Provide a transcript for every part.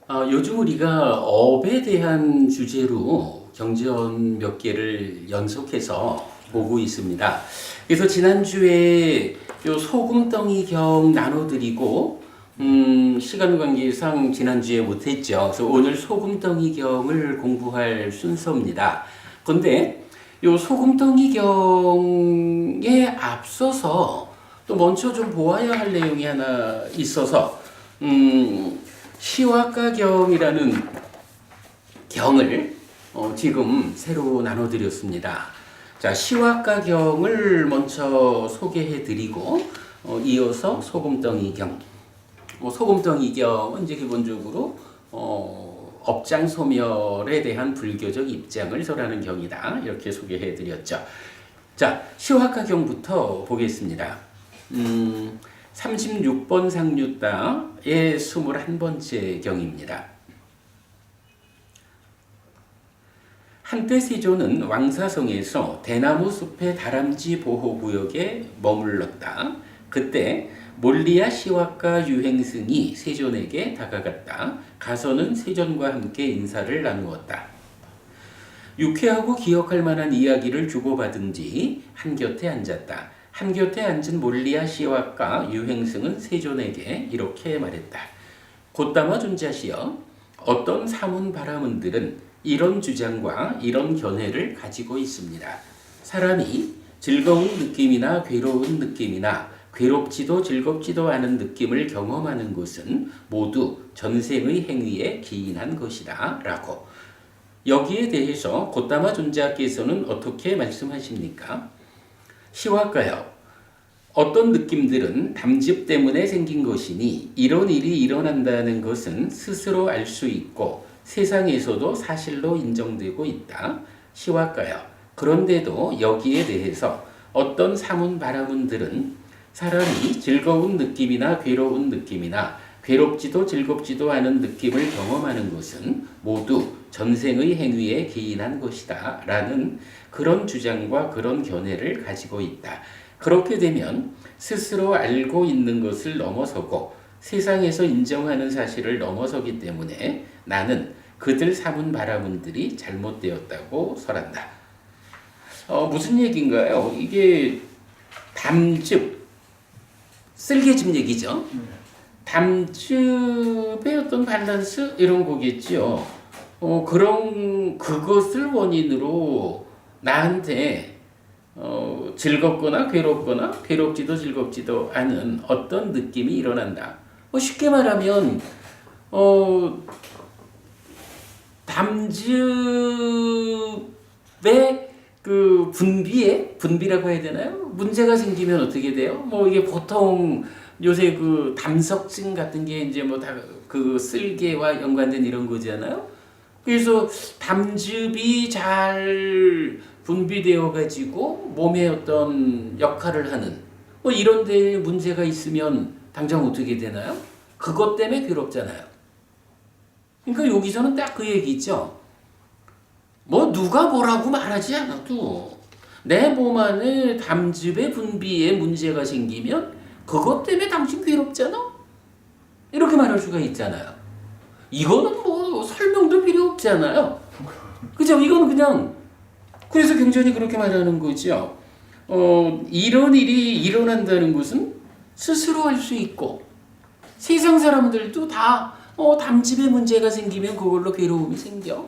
요즘 우리가 업에 대한 주제로 경전 몇 개를 연속해서 보고 있습니다. 그래서 지난주에 요 소금덩이경 나눠드리고, 시간 관계상 지난주에 못했죠. 그래서 오늘 소금덩이경을 공부할 순서입니다. 근데 요 소금덩이경에 앞서서 또 먼저 좀 보아야 할 내용이 하나 있어서, 시와가경이라는 경을 지금 새로 나눠드렸습니다. 자, 시와가경을 먼저 소개해드리고 이어서 소금덩이경. 소금덩이경은 이제 기본적으로 업장소멸에 대한 불교적 입장을 설하는 경이다. 이렇게 소개해드렸죠. 자, 시와가경부터 보겠습니다. 36번 상류따의 21번째 경입니다. 한때 세조는 왕사성에서 대나무 숲의 다람쥐 보호구역에 머물렀다. 그때 몰리아 시와가 유행승이 세존에게 다가갔다. 가서는 세존과 함께 인사를 나누었다. 유쾌하고 기억할 만한 이야기를 주고받은 뒤 한곁에 앉았다. 한곁에 앉은 몰리아 시와가 유행승은 세존에게 이렇게 말했다. 곧다마 존자시여, 어떤 사문 바라문들은 이런 주장과 이런 견해를 가지고 있습니다. 사람이 즐거운 느낌이나 괴로운 느낌이나 괴롭지도 즐겁지도 않은 느낌을 경험하는 것은 모두 전생의 행위에 기인한 것이다. 라고. 여기에 대해서 곧다마 존자께서는 어떻게 말씀하십니까? 시와가여, 어떤 느낌들은 담즙 때문에 생긴 것이니 이런 일이 일어난다는 것은 스스로 알 수 있고 세상에서도 사실로 인정되고 있다. 시와가여, 그런데도 여기에 대해서 어떤 사문 바라문들은 사람이 즐거운 느낌이나 괴로운 느낌이나 괴롭지도 즐겁지도 않은 느낌을 경험하는 것은 모두 전생의 행위에 기인한 것이다. 라는 그런 주장과 그런 견해를 가지고 있다. 그렇게 되면 스스로 알고 있는 것을 넘어서고 세상에서 인정하는 사실을 넘어서기 때문에 나는 그들 사문 바라문들이 잘못되었다고 설한다. 무슨 얘기인가요? 이게 담즙, 쓸개즙 얘기죠. 담즙의 어떤 밸런스 이런 거겠죠. 그것을 원인으로 나한테 즐겁거나 괴롭거나 괴롭지도 즐겁지도 않은 어떤 느낌이 일어난다. 쉽게 말하면 담즙의 그 분비라고 해야 되나요? 문제가 생기면 어떻게 돼요? 이게 보통 요새 그 담석증 같은 게 이제 다 그 쓸개와 연관된 이런 거잖아요. 그래서 담즙이 잘 분비되어 가지고 몸에 어떤 역할을 하는 이런 데 문제가 있으면 당장 어떻게 되나요? 그것 때문에 괴롭잖아요. 그러니까 여기서는 딱 그 얘기죠. 누가 뭐라고 말하지 않아도 내 몸 안에 담즙의 분비에 문제가 생기면 그것 때문에 당신 괴롭잖아? 이렇게 말할 수가 있잖아요. 이거는 설명도 필요 없잖아요. 그죠? 이건 그냥 그래서 경전이 그렇게 말하는 거죠. 이런 일이 일어난다는 것은 스스로 할 수 있고 세상 사람들도 다 담즙에 문제가 생기면 그걸로 괴로움이 생겨.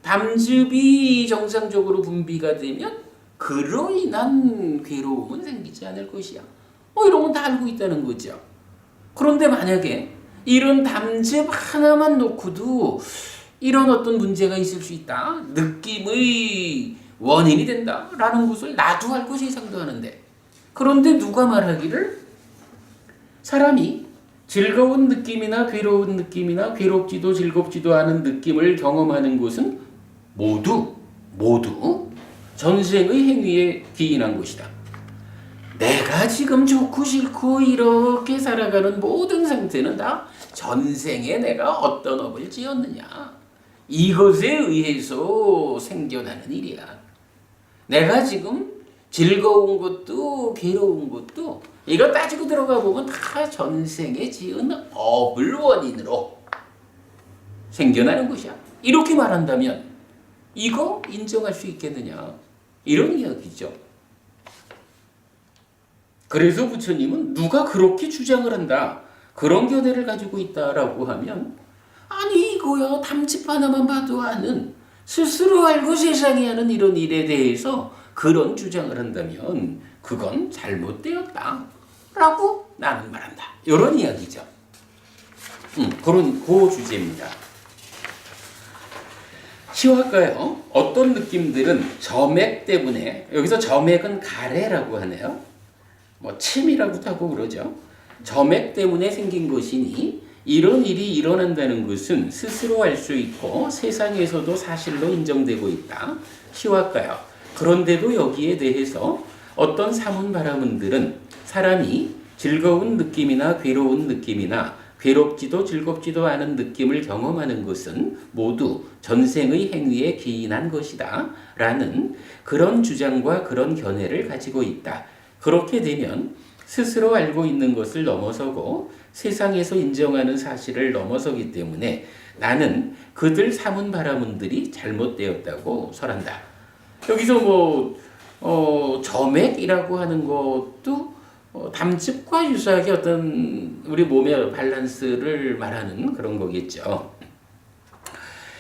담즙이 정상적으로 분비가 되면 그로 인한 괴로움은 생기지 않을 것이야. 이런 건 다 알고 있다는 거죠. 그런데 만약에 이런 담즙 하나만 놓고도 이런 어떤 문제가 있을 수 있다. 느낌의 원인이 된다라는 것을 나도 알고 세상도 하는데, 그런데 누가 말하기를 사람이 즐거운 느낌이나 괴로운 느낌이나 괴롭지도 즐겁지도 않은 느낌을 경험하는 것은 모두 전생의 행위에 기인한 것이다. 내가 지금 좋고 싫고 이렇게 살아가는 모든 상태는 다 전생에 내가 어떤 업을 지었느냐, 이것에 의해서 생겨나는 일이야. 내가 지금 즐거운 것도 괴로운 것도 이거 따지고 들어가 보면 다 전생에 지은 업을 원인으로 생겨나는 것이야. 이렇게 말한다면 이거 인정할 수 있겠느냐? 이런 이야기죠. 그래서 부처님은 누가 그렇게 주장을 한다, 그런 견해를 가지고 있다라고 하면, 아니 이거야 담집 하나만 봐도 아는, 스스로 알고 세상이 하는 이런 일에 대해서 그런 주장을 한다면 그건 잘못되었다 라고 나는 말한다. 이런 이야기죠. 그런 그 주제입니다. 시화가요, 어떤 느낌들은 점액 때문에, 여기서 점액은 가래라고 하네요. 뭐 침이라고도 하고 그러죠. 점액 때문에 생긴 것이니 이런 일이 일어난다는 것은 스스로 알 수 있고 세상에서도 사실로 인정되고 있다. 시화가요. 그런데도 여기에 대해서 어떤 사문바라문들은 사람이 즐거운 느낌이나 괴로운 느낌이나 괴롭지도 즐겁지도 않은 느낌을 경험하는 것은 모두 전생의 행위에 기인한 것이다 라는 그런 주장과 그런 견해를 가지고 있다. 그렇게 되면 스스로 알고 있는 것을 넘어서고 세상에서 인정하는 사실을 넘어서기 때문에 나는 그들 사문바라문들이 잘못되었다고 설한다. 여기서 점액이라고 하는 것도 담즙과 유사하게 어떤 우리 몸의 밸런스를 말하는 그런 거겠죠.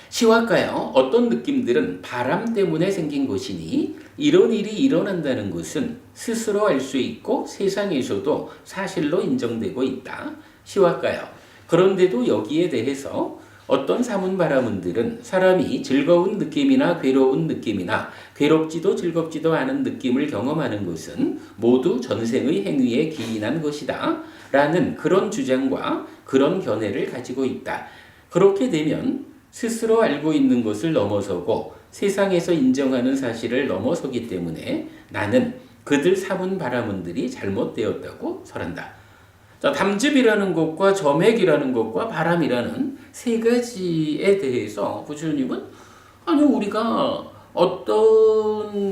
시화가요, 어떤 느낌들은 바람 때문에 생긴 것이니 이런 일이 일어난다는 것은 스스로 알 수 있고 세상에서도 사실로 인정되고 있다. 시화가요. 그런데도 여기에 대해서 어떤 사문바라문들은 사람이 즐거운 느낌이나 괴로운 느낌이나 괴롭지도 즐겁지도 않은 느낌을 경험하는 것은 모두 전생의 행위에 기인한 것이다 라는 그런 주장과 그런 견해를 가지고 있다. 그렇게 되면 스스로 알고 있는 것을 넘어서고 세상에서 인정하는 사실을 넘어서기 때문에 나는 그들 사문바라문들이 잘못되었다고 설한다. 자, 담즙이라는 것과 점액이라는 것과 바람이라는 세 가지에 대해서 부처님은 아니 우리가 어떤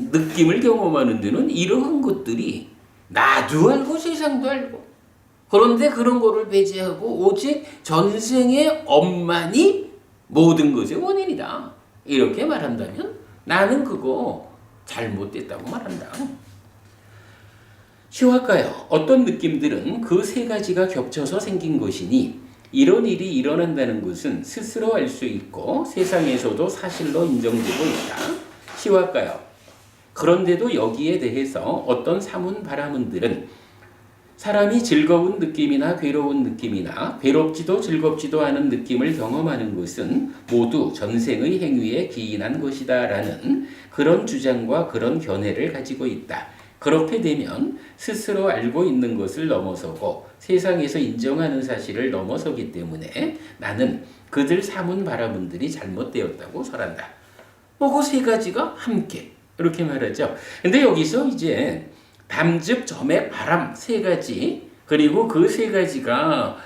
느낌을 경험하는 데는 이러한 것들이 나도 알고 세상도 알고, 그런데 그런 거를 배제하고 오직 전생의 엄만이 모든 것의 원인이다 이렇게 말한다면 나는 그거 잘못됐다고 말한다. 시화가요, 어떤 느낌들은 그 세 가지가 겹쳐서 생긴 것이니 이런 일이 일어난다는 것은 스스로 알 수 있고 세상에서도 사실로 인정되고 있다. 시화가요, 그런데도 여기에 대해서 어떤 사문바라문들은 사람이 즐거운 느낌이나 괴로운 느낌이나 괴롭지도 즐겁지도 않은 느낌을 경험하는 것은 모두 전생의 행위에 기인한 것이다 라는 그런 주장과 그런 견해를 가지고 있다. 그렇게 되면 스스로 알고 있는 것을 넘어서고 세상에서 인정하는 사실을 넘어서기 때문에 나는 그들 사문바라문들이 잘못되었다고 설한다. 그 세 가지가 함께 이렇게 말하죠. 근데 여기서 이제 담즙, 점액, 바람 세 가지, 그리고 그 세 가지가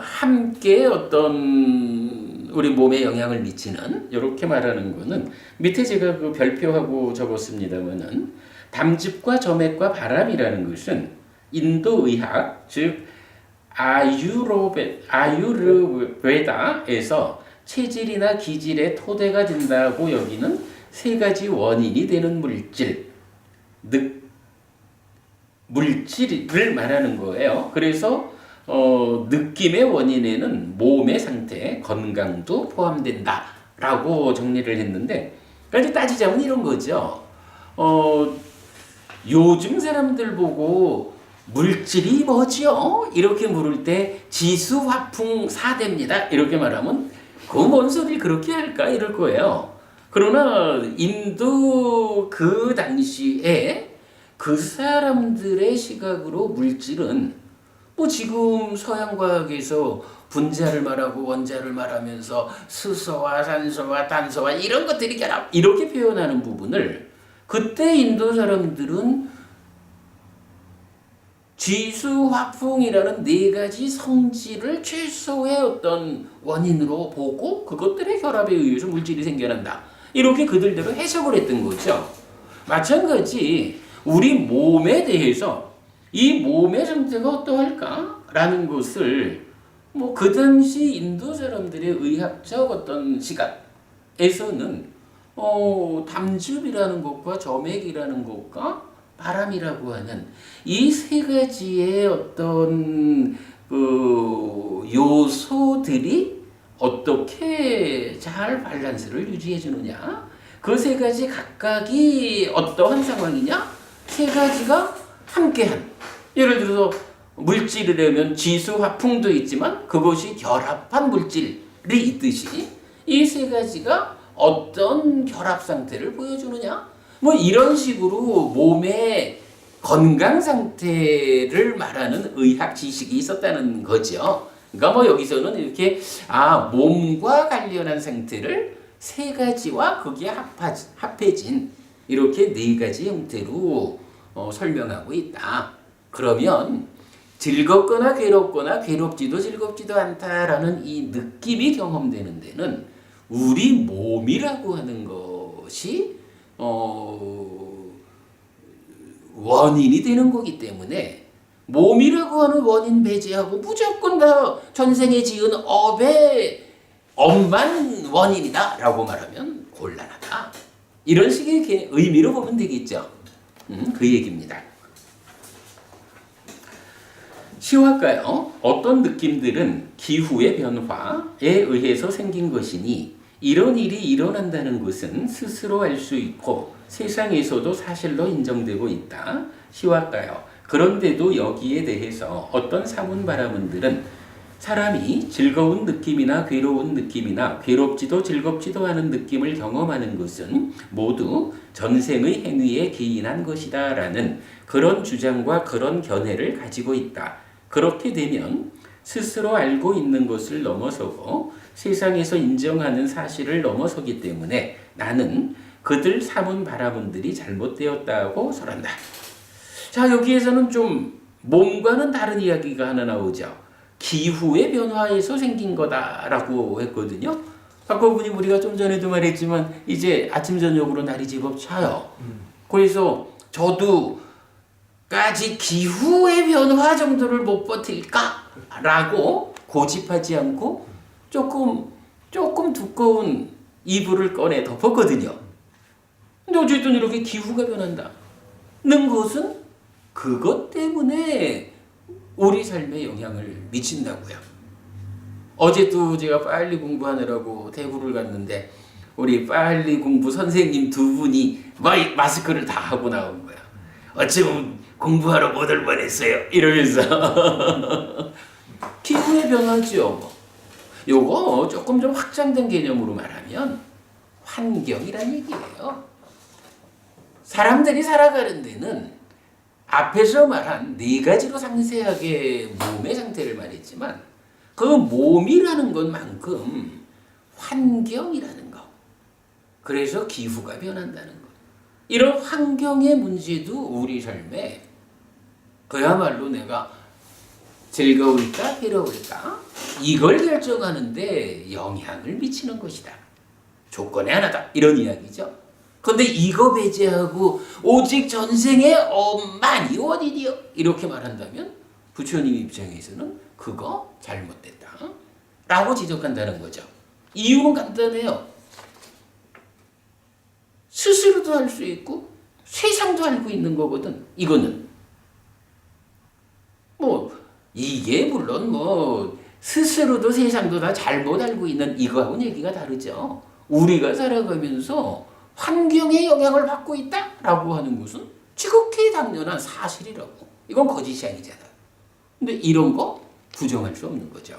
함께 어떤 우리 몸에 영향을 미치는, 이렇게 말하는 거는 밑에 제가 그 별표하고 적었습니다만은 담즙과 점액과 바람이라는 것은 인도의학, 즉 아유르베다에서 체질이나 기질의 토대가 된다고 여기는 세 가지 원인이 되는 물질을 말하는 거예요. 그래서 느낌의 원인에는 몸의 상태, 건강도 포함된다라고 정리를 했는데, 그러니까 따지자면 이런 거죠. 요즘 사람들 보고 물질이 뭐죠? 이렇게 물을 때 지수화풍 4대입니다. 이렇게 말하면 그 뭔 소리를 그렇게 할까? 이럴 거예요. 그러나 인도 그 당시에 그 사람들의 시각으로 물질은 지금 서양과학에서 분자를 말하고 원자를 말하면서 수소와 산소와 탄소와 이런 것들이 결합, 이렇게 표현하는 부분을 그때 인도 사람들은 지수화풍이라는 네 가지 성질을 최소의 어떤 원인으로 보고 그것들의 결합에 의해서 물질이 생겨난다. 이렇게 그들대로 해석을 했던 거죠. 마찬가지 우리 몸에 대해서 이 몸의 상태가 어떠할까? 라는 것을 뭐 그 당시 인도 사람들의 의학적 어떤 시각에서는 담즙이라는 것과 점액이라는 것과 바람이라고 하는 이 세 가지의 어떤 그 요소들이 어떻게 잘 밸런스를 유지해 주느냐? 그 세 가지 각각이 어떠한 상황이냐? 세 가지가 함께한. 예를 들어서 물질이라면 지수, 화풍도 있지만 그것이 결합한 물질이 있듯이 이 세 가지가 어떤 결합 상태를 보여주느냐? 뭐 이런 식으로 몸의 건강 상태를 말하는 의학 지식이 있었다는 거죠. 그러니까 뭐 여기서는 이렇게 몸과 관련한 상태를 세 가지와 거기에 합해진 이렇게 네 가지 형태로 설명하고 있다. 그러면 즐겁거나 괴롭거나 괴롭지도 즐겁지도 않다라는 이 느낌이 경험되는 데는 우리 몸이라고 하는 것이 원인이 되는 거기 때문에 몸이라고 하는 원인 배제하고 무조건 다 전생에 지은 업의 업만 원인이다 라고 말하면 곤란하다. 이런 식의 의미로 보면 되겠죠. 그 얘기입니다. 시화가요. 어떤 느낌들은 기후의 변화에 의해서 생긴 것이니 이런 일이 일어난다는 것은 스스로 알 수 있고 세상에서도 사실로 인정되고 있다. 시화가요. 그런데도 여기에 대해서 어떤 사문바라문들은 사람이 즐거운 느낌이나 괴로운 느낌이나 괴롭지도 즐겁지도 않은 느낌을 경험하는 것은 모두 전생의 행위에 기인한 것이다 라는 그런 주장과 그런 견해를 가지고 있다. 그렇게 되면 스스로 알고 있는 것을 넘어서고 세상에서 인정하는 사실을 넘어서기 때문에 나는 그들 사문바라문들이 잘못되었다고 설한다. 자, 여기에서는 좀 몸과는 다른 이야기가 하나 나오죠. 기후의 변화에서 생긴 거다라고 했거든요. 아까 보니 우리가 좀 전에도 말했지만 이제 아침 저녁으로 날이 제법 차요. 그래서 저도까지 기후의 변화 정도를 못 버틸까라고 고집하지 않고 조금 두꺼운 이불을 꺼내 덮었거든요. 근데 어쨌든 이렇게 기후가 변한다는 것은 그것 때문에 우리 삶에 영향을 미친다고요. 어제도 제가 빨리 공부하느라고 대구를 갔는데 우리 빨리 공부 선생님 두 분이 마스크를 다 하고 나온 거야. 어쩌면 공부하러 못 올 뻔했어요. 이러면서 기후의 변화죠. 요거 조금 좀 확장된 개념으로 말하면 환경이란 얘기예요. 사람들이 살아가는 데는 앞에서 말한 네 가지로 상세하게 몸의 상태를 말했지만 그 몸이라는 것만큼 환경이라는 거. 그래서 기후가 변한다는 거. 이런 환경의 문제도 우리 삶에 그야말로 내가 즐거울까 괴로울까 이걸 결정하는데 영향을 미치는 것이다. 조건의 하나다. 이런 이야기죠. 근데 이거 배제하고 오직 전생의 업만이 원인이요. 이렇게 말한다면 부처님 입장에서는 그거 잘못됐다. 라고 지적한다는 거죠. 이유는 간단해요. 스스로도 알 수 있고 세상도 알고 있는 거거든. 이거는. 이게 물론 스스로도 세상도 다 잘못 알고 있는 이거하고는 얘기가 다르죠. 우리가 살아가면서 환경에 영향을 받고 있다라고 하는 것은 지극히 당연한 사실이라고. 이건 거짓이 아니잖아. 근데 이런 거 부정할 수 없는 거죠.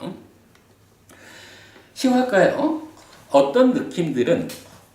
시화가요. 어떤 느낌들은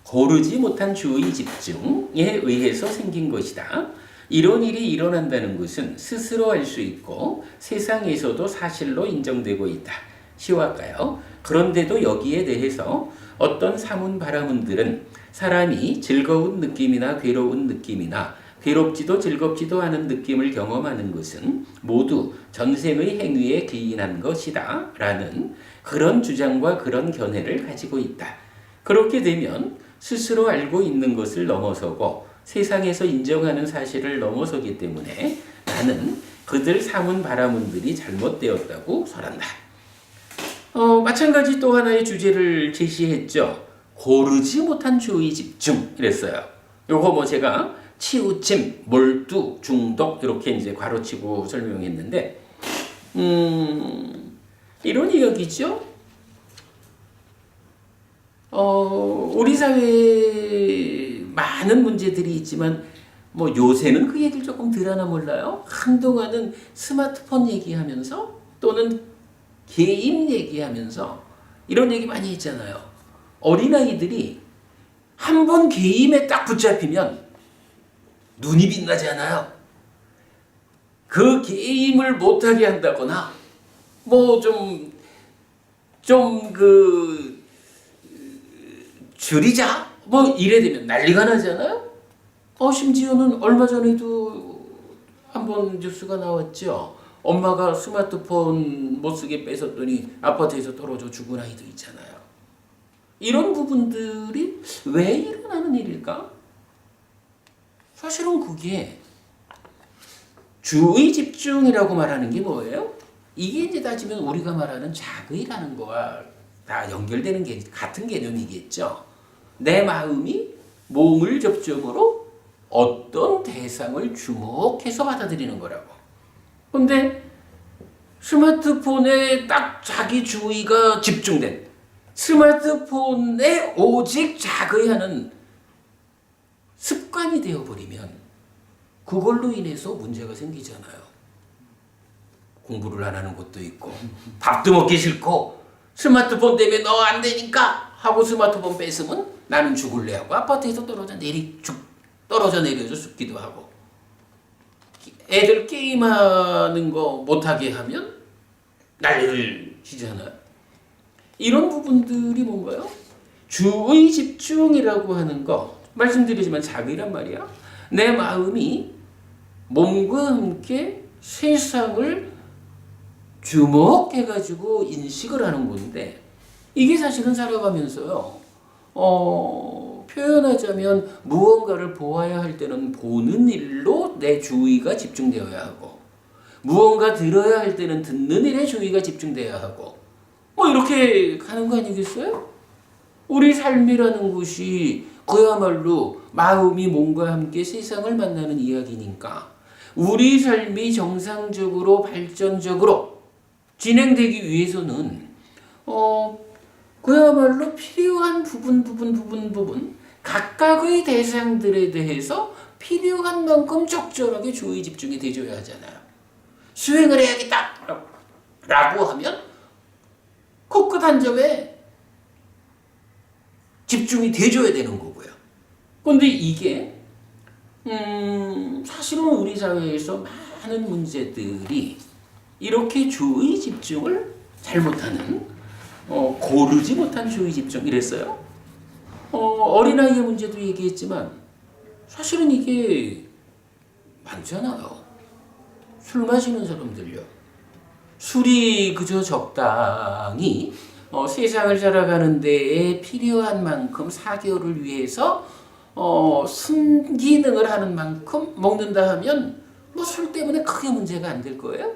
고르지 못한 주의 집중에 의해서 생긴 것이다. 이런 일이 일어난다는 것은 스스로 알 수 있고 세상에서도 사실로 인정되고 있다. 시화가요. 그런데도 여기에 대해서 어떤 사문바라문들은 사람이 즐거운 느낌이나 괴로운 느낌이나 괴롭지도 즐겁지도 않은 느낌을 경험하는 것은 모두 전생의 행위에 기인한 것이다 라는 그런 주장과 그런 견해를 가지고 있다. 그렇게 되면 스스로 알고 있는 것을 넘어서고 세상에서 인정하는 사실을 넘어서기 때문에 나는 그들 사문바라문들이 잘못되었다고 설한다. 마찬가지 또 하나의 주제를 제시했죠. 고르지 못한 주의 집중 이랬어요. 요거 뭐 제가 치우침, 몰두, 중독 이렇게 이제 괄호치고 설명했는데 이런 이야기죠. 우리 사회에 많은 문제들이 있지만 뭐 요새는 그 얘기를 조금 덜 하나 몰라요. 한동안은 스마트폰 얘기하면서 또는 게임 얘기하면서 이런 얘기 많이 했잖아요. 어린아이들이 한 번 게임에 딱 붙잡히면 눈이 빛나지 않아요. 그 게임을 못하게 한다거나 뭐 줄이자 뭐 이래 되면 난리가 나잖아요. 심지어는 얼마 전에도 한번 뉴스가 나왔죠. 엄마가 스마트폰 못 쓰게 뺏었더니 아파트에서 떨어져 죽은 아이도 있잖아요. 이런 부분들이 왜 일어나는 일일까? 사실은 그게 주의 집중이라고 말하는 게 뭐예요? 이게 이제 따지면 우리가 말하는 자의라는 거와 다 연결되는 게 같은 개념이겠죠. 내 마음이 몸을 접점으로 어떤 대상을 주목해서 받아들이는 거라고. 근데 스마트폰에 딱 자기 주의가 집중된 스마트폰에 오직 자의하는 습관이 되어버리면 그걸로 인해서 문제가 생기잖아요. 공부를 안 하는 것도 있고 밥도 먹기 싫고 스마트폰 때문에 너 안 되니까 하고 스마트폰 뺏으면 나는 죽을래 하고 아파트에서 떨어져 내려서 죽기도 하고 애들 게임하는 거 못하게 하면 난리를 치잖아요. 이런 부분들이 뭔가요? 주의 집중이라고 하는 거 말씀드리지만 자의란 말이야. 내 마음이 몸과 함께 세상을 주목해가지고 인식을 하는 건데 이게 사실은 살아가면서요. 표현하자면 무언가를 보아야 할 때는 보는 일로 내 주의가 집중되어야 하고 무언가 들어야 할 때는 듣는 일에 주의가 집중되어야 하고 뭐 이렇게 가는 거 아니겠어요? 우리 삶이라는 것이 그야말로 마음이 몸과 함께 세상을 만나는 이야기니까 우리 삶이 정상적으로 발전적으로 진행되기 위해서는 그야말로 필요한 부분 각각의 대상들에 대해서 필요한 만큼 적절하게 주의 집중이 되줘야 하잖아요. 수행을 해야겠다 라고 하면 코끝 한 점에 집중이 돼줘야 되는 거고요. 그런데 이게 사실은 우리 사회에서 많은 문제들이 이렇게 주의 집중을 잘못하는 고르지 못한 주의 집중 이랬어요. 어린아이의 문제도 얘기했지만 사실은 이게 많잖아요. 술 마시는 사람들요. 술이 그저 적당히 세상을 살아가는 데에 필요한 만큼 사교를 위해서 순기능을 하는 만큼 먹는다 하면 뭐 술 때문에 크게 문제가 안 될 거예요.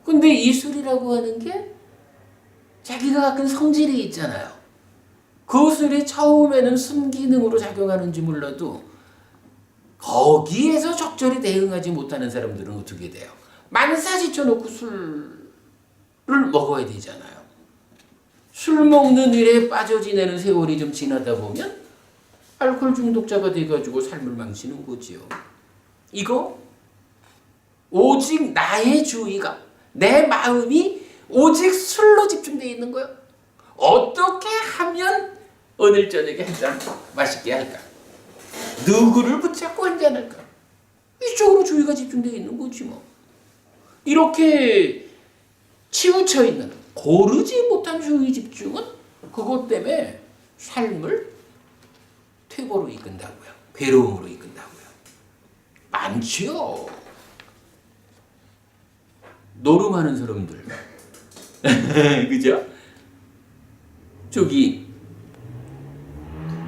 근데 이 술이라고 하는 게 자기가 갖은 성질이 있잖아요. 그 술이 처음에는 순기능으로 작용하는지 몰라도 거기에서 적절히 대응하지 못하는 사람들은 어떻게 돼요? 만사 지쳐놓고 술을 먹어야 되잖아요. 술 먹는 일에 빠져 지내는 세월이 좀 지나다 보면 알코올 중독자가 돼가지고 삶을 망치는 거지요. 이거 오직 나의 주의가 내 마음이 오직 술로 집중되어 있는 거예요. 어떻게 하면 오늘 저녁에 한잔 맛있게 할까? 누구를 붙잡고 한잔 할까? 이쪽으로 주의가 집중되어 있는 거지 뭐. 이렇게 치우쳐 있는 고르지 못한 주의 집중은 그것 때문에 삶을 퇴보로 이끈다고요. 괴로움으로 이끈다고요. 많지요. 노름하는 사람들. 그죠? 저기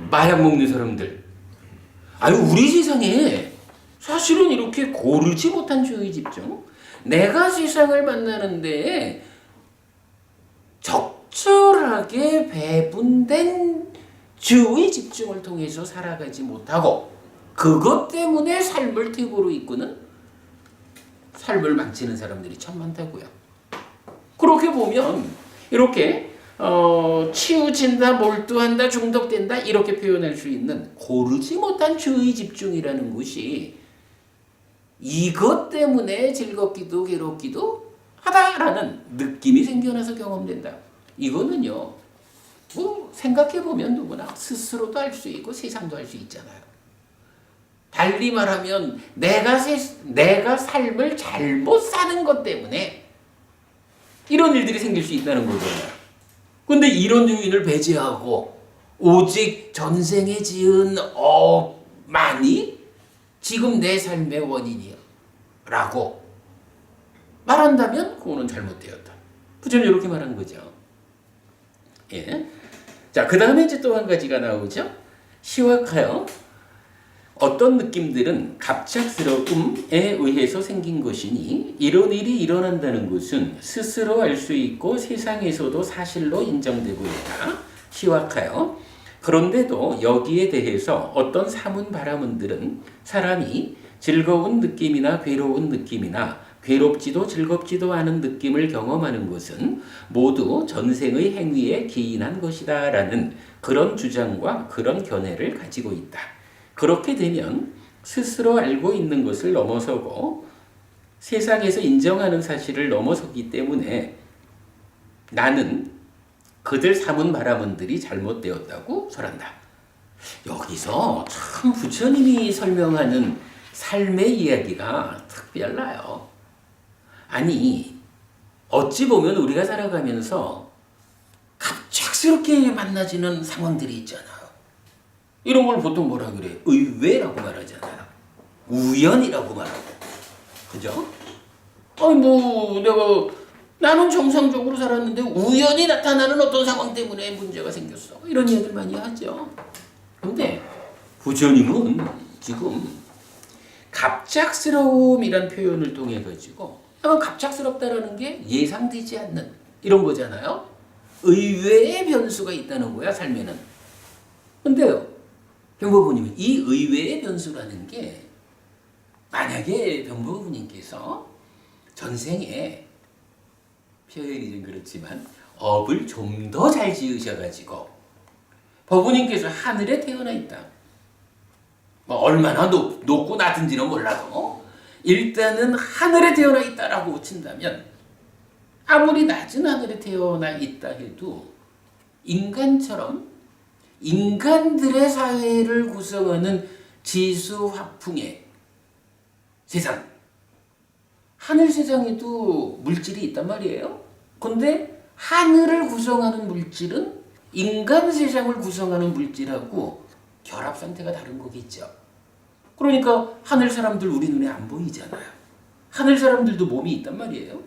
마약 먹는 사람들. 아유 우리 세상에 사실은 이렇게 고르지 못한 주의 집중 내가 세상을 만나는 데에 적절하게 배분된 주의 집중을 통해서 살아가지 못하고 그것 때문에 삶을 퇴보로 이끄는 삶을 망치는 사람들이 참 많다고요. 그렇게 보면 이렇게 치우친다, 몰두한다, 중독된다 이렇게 표현할 수 있는 고르지 못한 주의 집중이라는 것이 이것 때문에 즐겁기도 괴롭기도 하다라는 느낌이 생겨나서 경험된다. 이거는요, 뭐 생각해보면 누구나 스스로도 할 수 있고 세상도 할 수 있잖아요. 달리 말하면 내가 삶을 잘못 사는 것 때문에 이런 일들이 생길 수 있다는 거잖아요. 근데 이런 요인을 배제하고 오직 전생에 지은 업만이 지금 내 삶의 원인이야 라고 말한다면 그거는 잘못되었다. 부처님 이렇게 말하는 거죠. 예. 자, 그 다음에 이제 또 한 가지가 나오죠. 시확하여 어떤 느낌들은 갑작스러움에 의해서 생긴 것이니 이런 일이 일어난다는 것은 스스로 알 수 있고 세상에서도 사실로 인정되고 있다. 시확하여 그런데도 여기에 대해서 어떤 사문 바라문들은 사람이 즐거운 느낌이나 괴로운 느낌이나 괴롭지도 즐겁지도 않은 느낌을 경험하는 것은 모두 전생의 행위에 기인한 것이다 라는 그런 주장과 그런 견해를 가지고 있다. 그렇게 되면 스스로 알고 있는 것을 넘어서고 세상에서 인정하는 사실을 넘어서기 때문에 나는 그들 사문 바라문들이 잘못되었다고 설한다. 여기서 참 부처님이 설명하는 삶의 이야기가 특별나요. 아니, 어찌 보면 우리가 살아가면서 갑작스럽게 만나지는 상황들이 있잖아요. 이런 걸 보통 뭐라 그래? 의외라고 말하잖아요. 우연이라고 말하고. 그죠? 나는 정상적으로 살았는데 우연히 나타나는 어떤 상황 때문에 문제가 생겼어. 이런 얘기를 많이 하죠. 근데 부처님은 지금 갑작스러움이란 표현을 통해 가지고 갑작스럽다라는 게 예상되지 않는 이런 거잖아요. 의외의 변수가 있다는 거야, 삶에는. 근데요, 병법부님은 이 의외의 변수라는 게 만약에 병법부님께서 전생에 표현이 좀 그렇지만 업을 좀 더 잘 지으셔가지고 법부님께서 하늘에 태어나 있다. 뭐 얼마나 높고 낮은지는 몰라도 일단은 하늘에 태어나 있다라고 친다면 아무리 낮은 하늘에 태어나 있다 해도 인간처럼 인간들의 사회를 구성하는 지수화풍의 세상, 하늘 세상에도 물질이 있단 말이에요. 근데 하늘을 구성하는 물질은 인간 세상을 구성하는 물질하고 결합 상태가 다른 거겠죠. 그러니까 하늘 사람들 우리 눈에 안 보이잖아요. 하늘 사람들도 몸이 있단 말이에요.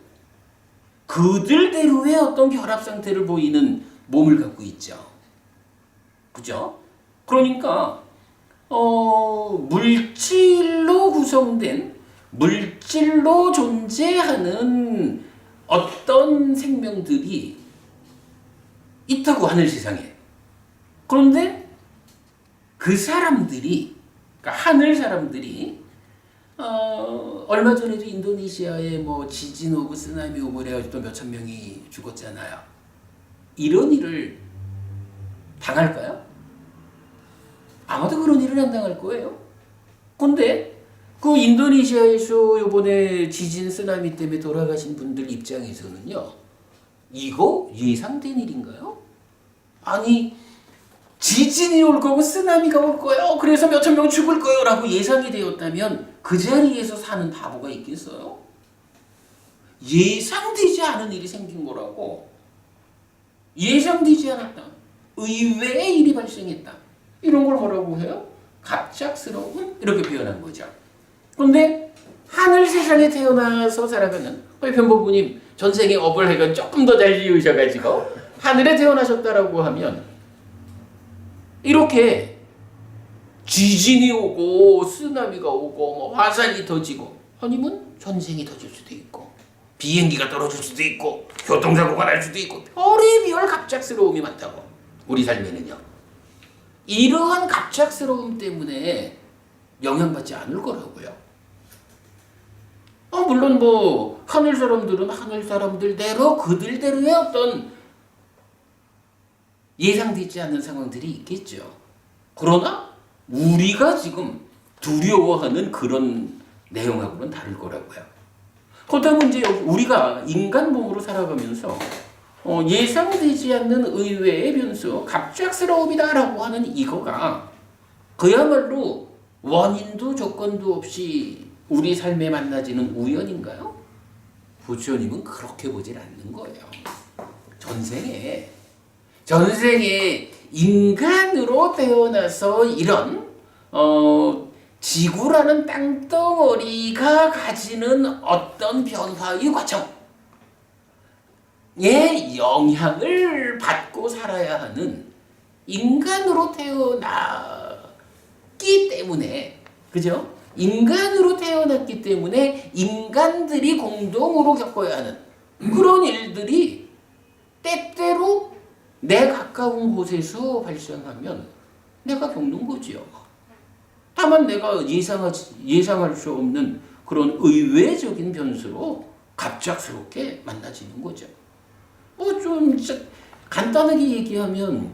그들대로의 어떤 결합 상태를 보이는 몸을 갖고 있죠. 그죠? 그러니까 물질로 구성된 물질로 존재하는 어떤 생명들이 있다고 하늘 세상에. 그런데 그 사람들이 그러니까 하늘 사람들이 얼마 전에도 인도네시아에 뭐 지진 오고 쓰나미 오고 그래가지고 또 몇천 명이 죽었잖아요. 이런 일을 당할까요? 아마도 그런 일은 안 당할 거예요. 근데 그 인도네시아에서 이번에 지진 쓰나미 때문에 돌아가신 분들 입장에서는요, 이거 예상된 일인가요? 아니, 지진이 올 거고 쓰나미가 올 거예요. 그래서 몇천 명 죽을 거예요. 라고 예상이 되었다면 그 자리에서 사는 바보가 있겠어요? 예상되지 않은 일이 생긴 거라고. 예상되지 않았다. 의외의 일이 발생했다. 이런 걸 뭐라고 해요? 갑작스러운 이렇게 표현한 거죠. 그런데 하늘 세상에 태어나서 살아가는 변보부님 전생에 업을 해가 조금 더 잘 지으셔가지고 하늘에 태어나셨다라고 하면 이렇게 지진이 오고 쓰나미가 오고 뭐 화산이 터지고 아니면 전생이 터질 수도 있고 비행기가 떨어질 수도 있고 교통사고가 날 수도 있고 별의별 갑작스러움이 많다고. 우리 삶에는요. 이러한 갑작스러움 때문에 영향받지 않을 거라고요. 물론 뭐 하늘 사람들은 하늘 사람들대로 그들대로의 어떤 예상되지 않는 상황들이 있겠죠. 그러나 우리가 지금 두려워하는 그런 내용하고는 다를 거라고요. 그렇다면 이제 우리가 인간 몸으로 살아가면서 예상되지 않는 의외의 변수, 갑작스러움이다라고 하는 이거가 그야말로 원인도 조건도 없이 우리 삶에 만나지는 우연인가요? 부처님은 그렇게 보질 않는 거예요. 전생에 인간으로 태어나서 이런 지구라는 땅덩어리가 가지는 어떤 변화의 과정에 영향을 받고 살아야 하는 인간으로 태어났기 때문에, 그죠? 인간으로 태어났기 때문에 인간들이 공동으로 겪어야 하는 그런 일들이 때때로 내 가까운 곳에서 발생하면 내가 겪는 거지요. 다만 내가 예상할 수 없는 그런 의외적인 변수로 갑작스럽게 만나지는 거죠. 좀 간단하게 얘기하면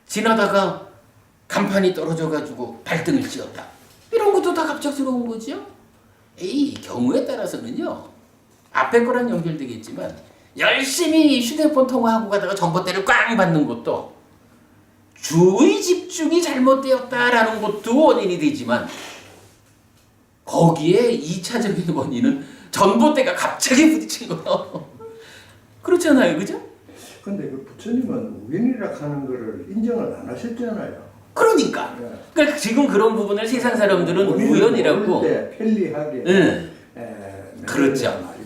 지나다가 간판이 떨어져가지고 발등을 찧었다. 이런 것도 다 갑작스러운 거죠. 경우에 따라서는요. 앞에 거랑 연결되겠지만 열심히 휴대폰 통화하고 가다가 전봇대를 꽝 받는 것도 주의 집중이 잘못되었다라는 것도 원인이 되지만 거기에 2차적인 원인은 전봇대가 갑자기 부딪힌 거예요. 그렇잖아요. 그죠? 근데 그 부처님은 우연이라 하는 거를 인정을 안 하셨잖아요. 그러니까. 그러니까 지금 그런 부분을 세상 사람들은 우연이라고. 편리하게. 그렇죠.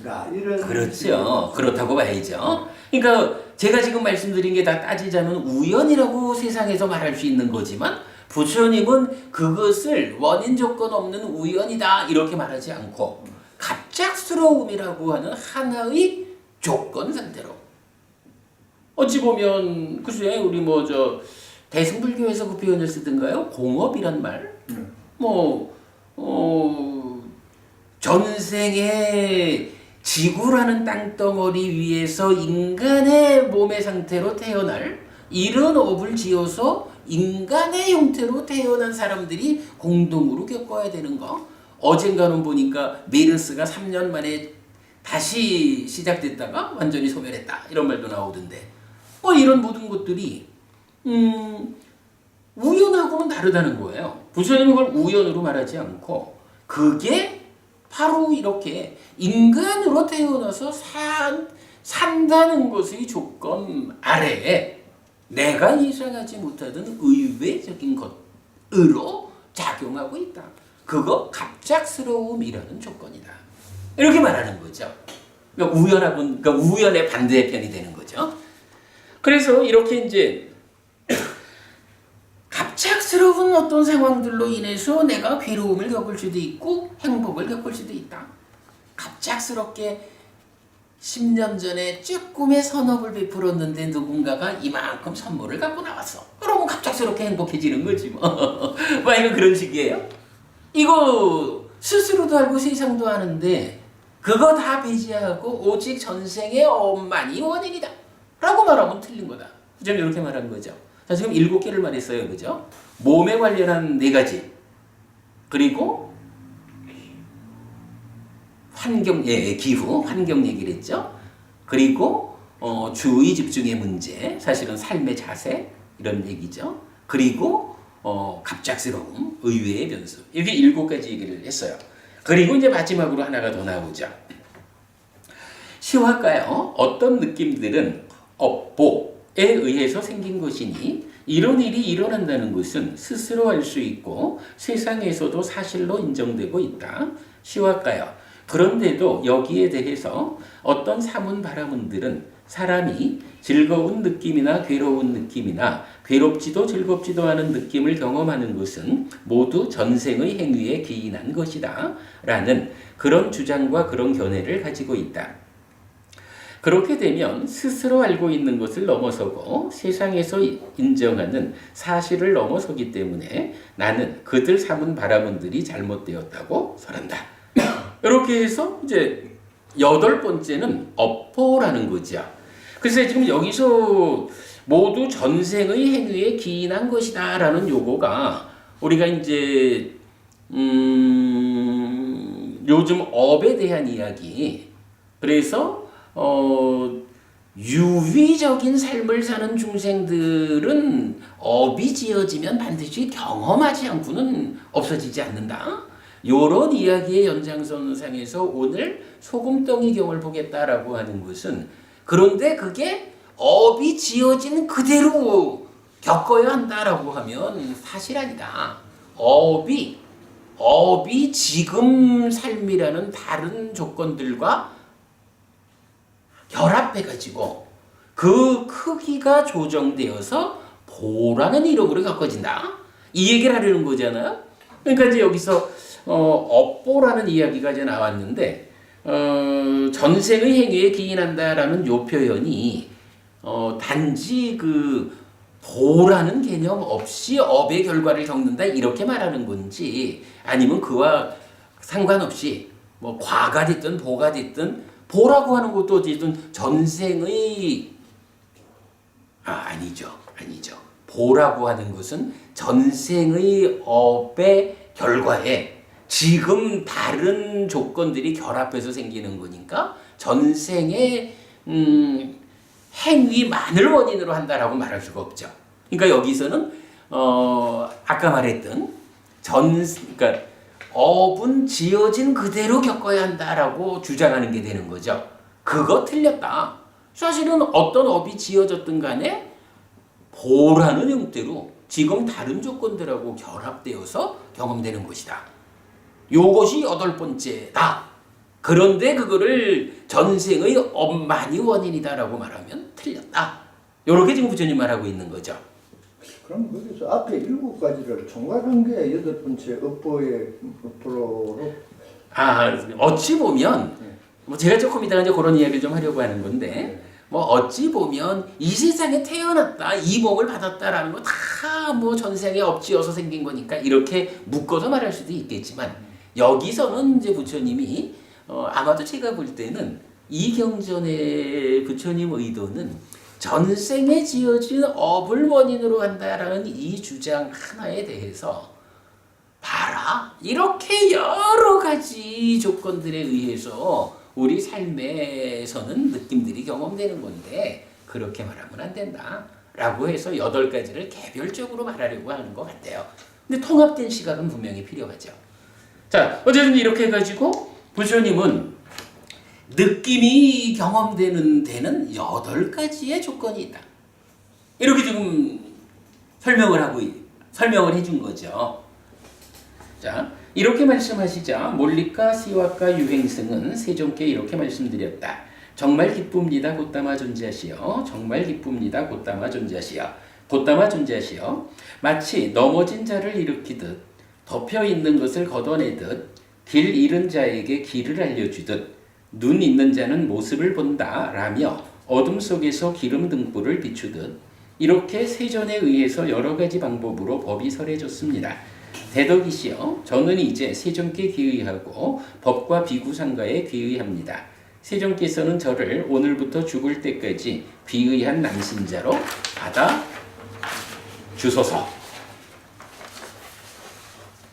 그렇죠. 그렇다고 봐야죠. 그러니까 제가 지금 말씀드린 게 다 따지자면 우연이라고 세상에서 말할 수 있는 거지만 부처님은 그것을 원인 조건 없는 우연이다 이렇게 말하지 않고 갑작스러움이라고 하는 하나의 조건 상태로. 어찌 보면 글쎄 우리 대승불교에서 그 표현을 쓰던가요? 공업이란 말. 전생에 지구라는 땅덩어리 위에서 인간의 몸의 상태로 태어날 이런 업을 지어서 인간의 형태로 태어난 사람들이 공동으로 겪어야 되는 거. 어젠가는 보니까 메르스가 3년 만에 다시 시작됐다가 완전히 소멸했다. 이런 말도 나오던데. 이런 모든 것들이 우연하고는 다르다는 거예요. 부처님은 그걸 우연으로 말하지 않고 그게 바로 이렇게 인간으로 태어나서 산다는 것의 조건 아래에 내가 예상하지 못하던 의외적인 것으로 작용하고 있다. 그거 갑작스러움이라는 조건이다. 이렇게 말하는 거죠. 그러니까 우연의 반대편이 되는 거죠. 그래서 이렇게 이제 갑작스러운 어떤 상황들로 인해서 내가 괴로움을 겪을 수도 있고 행복을 겪을 수도 있다. 갑작스럽게 10년 전에 조금의 선업을 베풀었는데 누군가가 이만큼 선물을 갖고 나왔어. 그러면 갑작스럽게 행복해지는 거지 뭐. 이거 그런 식이에요. 이거 스스로도 알고 세상도 아는데 그거 다 배제하고 오직 전생의 업만이 원인이다 라고 말하면 틀린 거다. 좀 이렇게 말한 거죠. 자, 지금 7개를 말했어요. 그죠? 몸에 관련한 4가지. 그리고 기후, 환경 얘기를 했죠. 그리고 주의 집중의 문제, 사실은 삶의 자세 이런 얘기죠. 그리고 갑작스러움, 의외의 변수. 이렇게 7가지 얘기를 했어요. 그리고 이제 마지막으로 하나가 더 나오죠. 시화가요. 어떤 느낌들은 업보에 의해서 생긴 것이니 이런 일이 일어난다는 것은 스스로 알 수 있고 세상에서도 사실로 인정되고 있다. 시화가요. 그런데도 여기에 대해서 어떤 사문 바라문들은 사람이 즐거운 느낌이나 괴로운 느낌이나 괴롭지도 즐겁지도 않은 느낌을 경험하는 것은 모두 전생의 행위에 기인한 것이다 라는 그런 주장과 그런 견해를 가지고 있다. 그렇게 되면 스스로 알고 있는 것을 넘어서고 세상에서 인정하는 사실을 넘어서기 때문에 나는 그들 삼은 바라문들이 잘못되었다고 설한다. 이렇게 해서 이제 8번째는 업보라는 거죠. 그래서 지금 여기서 모두 전생의 행위에 기인한 것이다 라는 요거가 우리가 이제 요즘 업에 대한 이야기, 그래서 유위적인 삶을 사는 중생들은 업이 지어지면 반드시 경험하지 않고는 없어지지 않는다. 요런 이야기의 연장선상에서 오늘 소금덩이 경을 보겠다라고 하는 것은, 그런데 그게 업이 지어진 그대로 겪어야 한다라고 하면 사실 아니다. 업이 지금 삶이라는 다른 조건들과 결합해가지고 그 크기가 조정되어서 보라는 이름으로 겪어진다. 이 얘기를 하려는 거잖아요. 그러니까 이제 여기서 업보라는 이야기가 이제 나왔는데, 전생의 행위에 기인한다라는 요 표현이 단지 그 보라는 개념 없이 업의 결과를 겪는다 이렇게 말하는 건지, 아니면 그와 상관없이 뭐 과가 됐든 보가 됐든 보라고 하는 것도 어쨌든 전생의 아니죠. 보라고 하는 것은 전생의 업의 결과에 지금 다른 조건들이 결합해서 생기는 거니까 전생의 행위만을 원인으로 한다라고 말할 수가 없죠. 그러니까 여기서는 아까 말했던 그러니까 업은 지어진 그대로 겪어야 한다라고 주장하는 게 되는 거죠. 그거 틀렸다. 사실은 어떤 업이 지어졌든 간에 보라는 형태로 지금 다른 조건들하고 결합되어서 경험되는 것이다. 요것이 8번째다. 그런데 그거를 전생의 업만이 원인이다라고 말하면 틀렸다. 요렇게 지금 부처님 말하고 있는 거죠. 그럼 거기서 앞에 7가지를 총괄한 게 8번째 업보의 업보로. 어찌 보면 뭐 제가 조금 이따가 이제 그런 이야기를 좀 하려고 하는 건데, 뭐 어찌 보면 이 세상에 태어났다, 이 복을 받았다라는 거 다 뭐 전생에 업지어서 생긴 거니까 이렇게 묶어서 말할 수도 있겠지만, 여기서는 이제 부처님이 아마도 제가 볼 때는 이 경전의 부처님 의도는 전생에 지어진 업을 원인으로 한다라는 이 주장 하나에 대해서 봐라, 이렇게 여러 가지 조건들에 의해서 우리 삶에서는 느낌들이 경험되는 건데 그렇게 말하면 안 된다 라고 해서 8가지를 개별적으로 말하려고 하는 것 같아요. 근데 통합된 시각은 분명히 필요하죠. 자, 어쨌든 이렇게 해가지고 부처님은 느낌이 경험되는 데는 8가지의 조건이 있다. 이렇게 지금 설명을 해준 거죠. 자, 이렇게 말씀하시자 몰리카, 시와카, 유행승은 세존께 이렇게 말씀드렸다. 정말 기쁩니다. 곧다마 존재하시오. 정말 기쁩니다. 곧다마 존재하시오. 곧다마 존재하시오. 마치 넘어진 자를 일으키듯 덮여 있는 것을 걷어내듯 길 잃은 자에게 길을 알려주듯 눈 있는 자는 모습을 본다 라며 어둠 속에서 기름 등불을 비추듯 이렇게 세존에 의해서 여러 가지 방법으로 법이 설해졌습니다. 대덕이시여, 저는 이제 세존께 귀의하고 법과 비구상가에 귀의합니다. 세존께서는 저를 오늘부터 죽을 때까지 귀의한 남신자로 받아 주소서.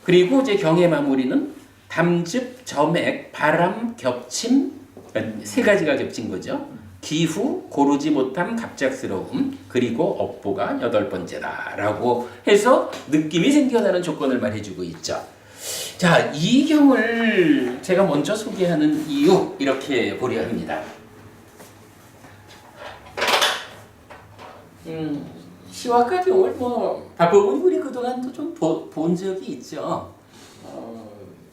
그리고 이제 경의 마무리는 담즙, 점액, 바람, 겹침, 그러니까 3가지가 겹친 거죠. 기후, 고르지 못함, 갑작스러움, 그리고 업보가 8번째다 라고 해서 느낌이 생겨나는 조건을 말해주고 있죠. 자, 이 경을 제가 먼저 소개하는 이유, 이렇게 보려 합니다. 시와카 경을 박보분이 우리 그동안 좀 본 적이 있죠.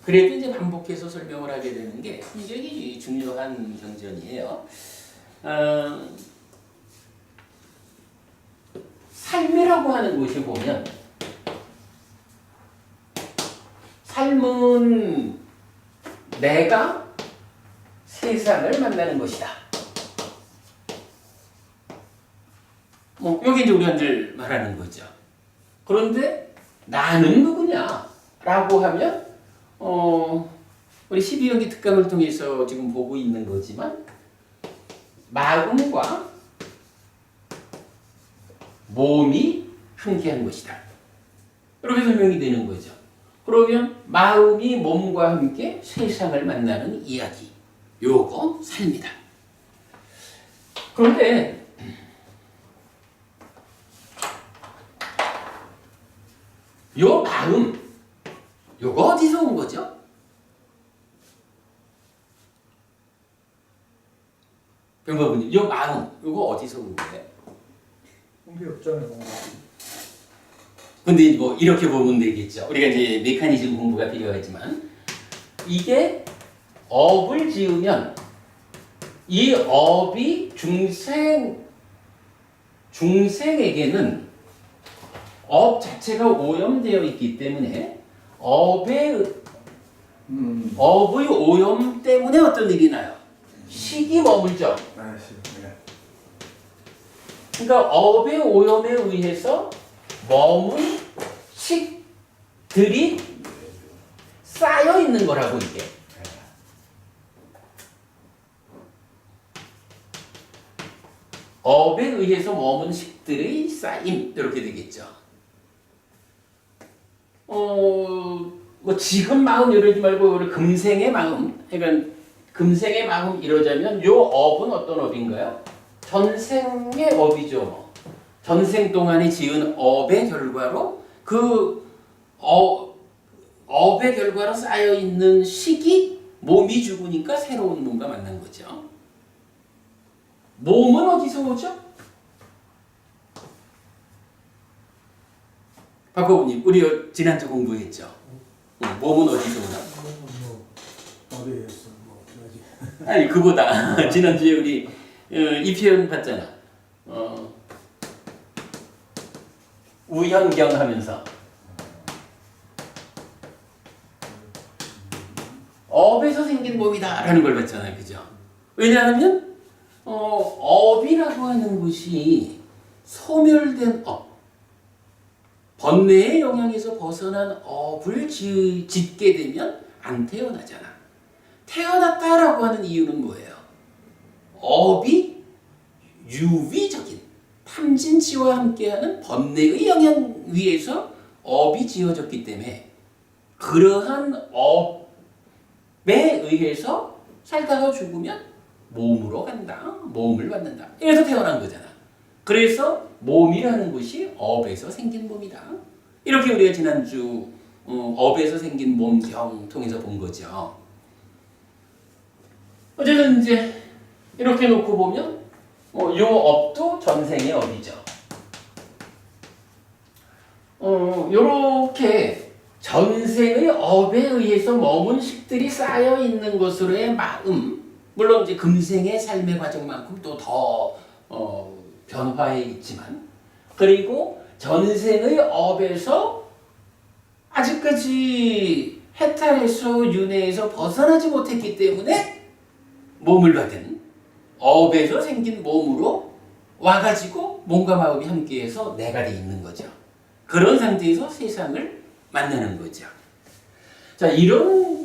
그래도 이제 반복해서 설명을 하게 되는 게 굉장히 중요한 경전이에요. 삶이라고 하는 것이 보면 삶은 내가 세상을 만나는 것이다. 여기 이제 우리가 늘 말하는 거죠. 그런데 나는 누구냐? 라고 하면 우리 12연기 특강을 통해서 지금 보고 있는 거지만 마음과 몸이 함께한 것이다. 이렇게 설명이 되는 거죠. 그러면 마음이 몸과 함께 세상을 만나는 이야기. 요거 삶이다. 그런데 요 마음, 요거 어디서 온 거죠? 병법은요, 요 마음, 요거 어디서 온 거예요? 공기 없잖아요. 근데 뭐 이렇게 보면 되겠죠. 우리가 이제 메커니즘 공부가 필요하지만 이게 업을 지으면 이 업이 중생에게는 업 자체가 오염되어 있기 때문에 업의 오염 때문에 어떤 일이 나요? 식이 머물죠. 네. 그러니까 업의 오염에 의해서 머문 식들이 쌓여 있는 거라고 이게. 업에 의해서 머문 식들의 쌓임 이렇게 되겠죠. 뭐 지금 마음 이러지 말고 우리 금생의 마음, 그러니까 금생의 마음 이러자면 요 업은 어떤 업인가요? 전생의 업이죠. 전생 동안에 지은 업의 결과로 업의 결과로 쌓여 있는 식이 몸이 죽으니까 새로운 몸과 만난 거죠. 몸은 어디서 오죠? 박호부님, 우리 지난주 공부했죠. 몸은 어디서 오나? 어디에서 아니 그보다 지난주에 우리 이 표현 봤잖아. 우현경 하면서 업에서 생긴 몸이다라는 걸 봤잖아요, 그죠? 왜냐하면 업이라고 하는 것이 소멸된 업, 번뇌의 영향에서 벗어난 업을 짓게 되면 안 태어나잖아. 태어났다라고 하는 이유는 뭐예요? 업이 유위적인 탐진치와 함께하는 번뇌의 영향 위에서 업이 지어졌기 때문에 그러한 업에 의해서 살다가 죽으면 몸으로 간다. 몸을 받는다. 이래서 태어난 거잖아. 그래서 몸이라는 것이 업에서 생긴 몸이다. 이렇게 우리가 지난주 업에서 생긴 몸경 통해서 본 거죠. 어쨌든 이제 이렇게 놓고 보면 요 업도 전생의 업이죠. 요렇게 전생의 업에 의해서 머문 식들이 쌓여 있는 것으로의 마음, 물론 이제 금생의 삶의 과정만큼 또 더 변화해 있지만, 그리고 전생의 업에서 아직까지 해탈에서 윤회에서 벗어나지 못했기 때문에 몸을 받은 업에서 생긴 몸으로 와가지고 몸과 마음이 함께해서 내가 돼 있는 거죠. 그런 상태에서 세상을 만나는 거죠. 자, 이렇게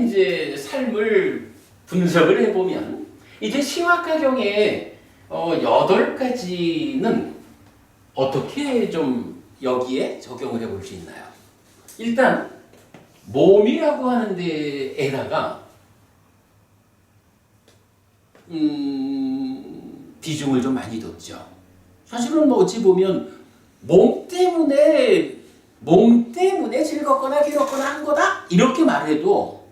이제 삶을 분석을 해보면 이제 시와카경의 8가지는 어떻게 좀 여기에 적용을 해볼 수 있나요? 일단 몸이라고 하는 데에다가 비중을 좀 많이 뒀죠. 사실은 뭐 어찌 보면 몸 때문에 즐겁거나 괴롭거나 한 거다 이렇게 말해도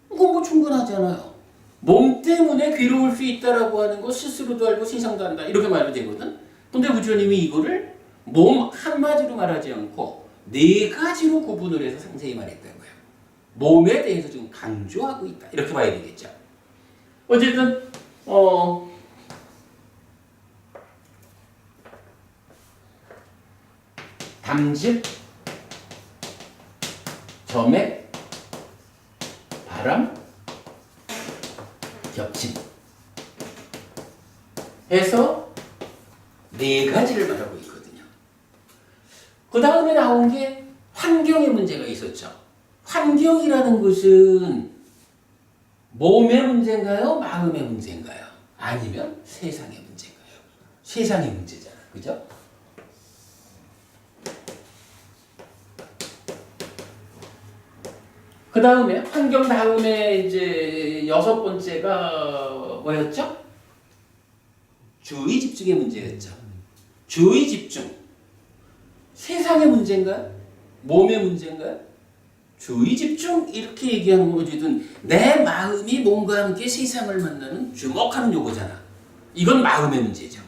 그건 뭐 충분하잖아요. 몸 때문에 괴로울 수 있다라고 하는 거 스스로도 알고 세상도 안다 이렇게 말해도 되거든. 근데 부처님이 이거를 몸 한마디로 말하지 않고 4가지로 구분을 해서 상세히 말했다는 거예요. 몸에 대해서 좀 강조하고 있다 이렇게 봐야 되겠죠. 어쨌든 담즙, 점액, 바람, 겹침 해서 네 가지를 말하고 있거든요. 그 다음에 나온 게 환경의 문제가 있었죠. 환경이라는 것은 몸의 문제인가요? 마음의 문제인가요? 아니면 세상의 문제인가요? 세상의 문제잖아. 그죠? 그 다음에 환경 다음에 이제 여섯 번째가 뭐였죠? 주의 집중의 문제였죠. 주의 집중. 세상의 문제인가요? 몸의 문제인가요? 주의 집중 이렇게 얘기하는 건 어쨌든 내 마음이 몸과 함께 세상을 만나는 주목하는 요거잖아. 이건 마음의 문제죠.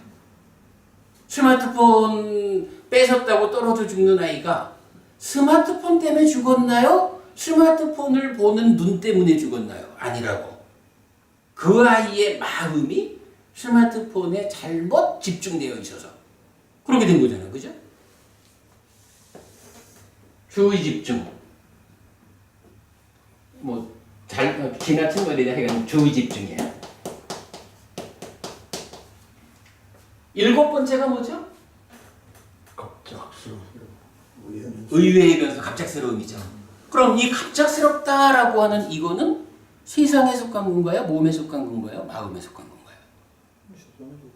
스마트폰 뺏었다고 떨어져 죽는 아이가 스마트폰 때문에 죽었나요? 스마트폰을 보는 눈 때문에 죽었나요? 아니라고. 그 아이의 마음이 스마트폰에 잘못 집중되어 있어서 그렇게 된 거잖아요. 그죠? 주의 집중. 잘 지나친 거에 대한 주의 집중이야. 일곱 번째가 뭐죠? 갑작스러운 의외의 변수, 갑작스러움이죠. 그럼 이 갑작스럽다라고 하는 이거는 세상에 속한 건가요? 몸에 속한 건가요? 마음에 속한 건가요?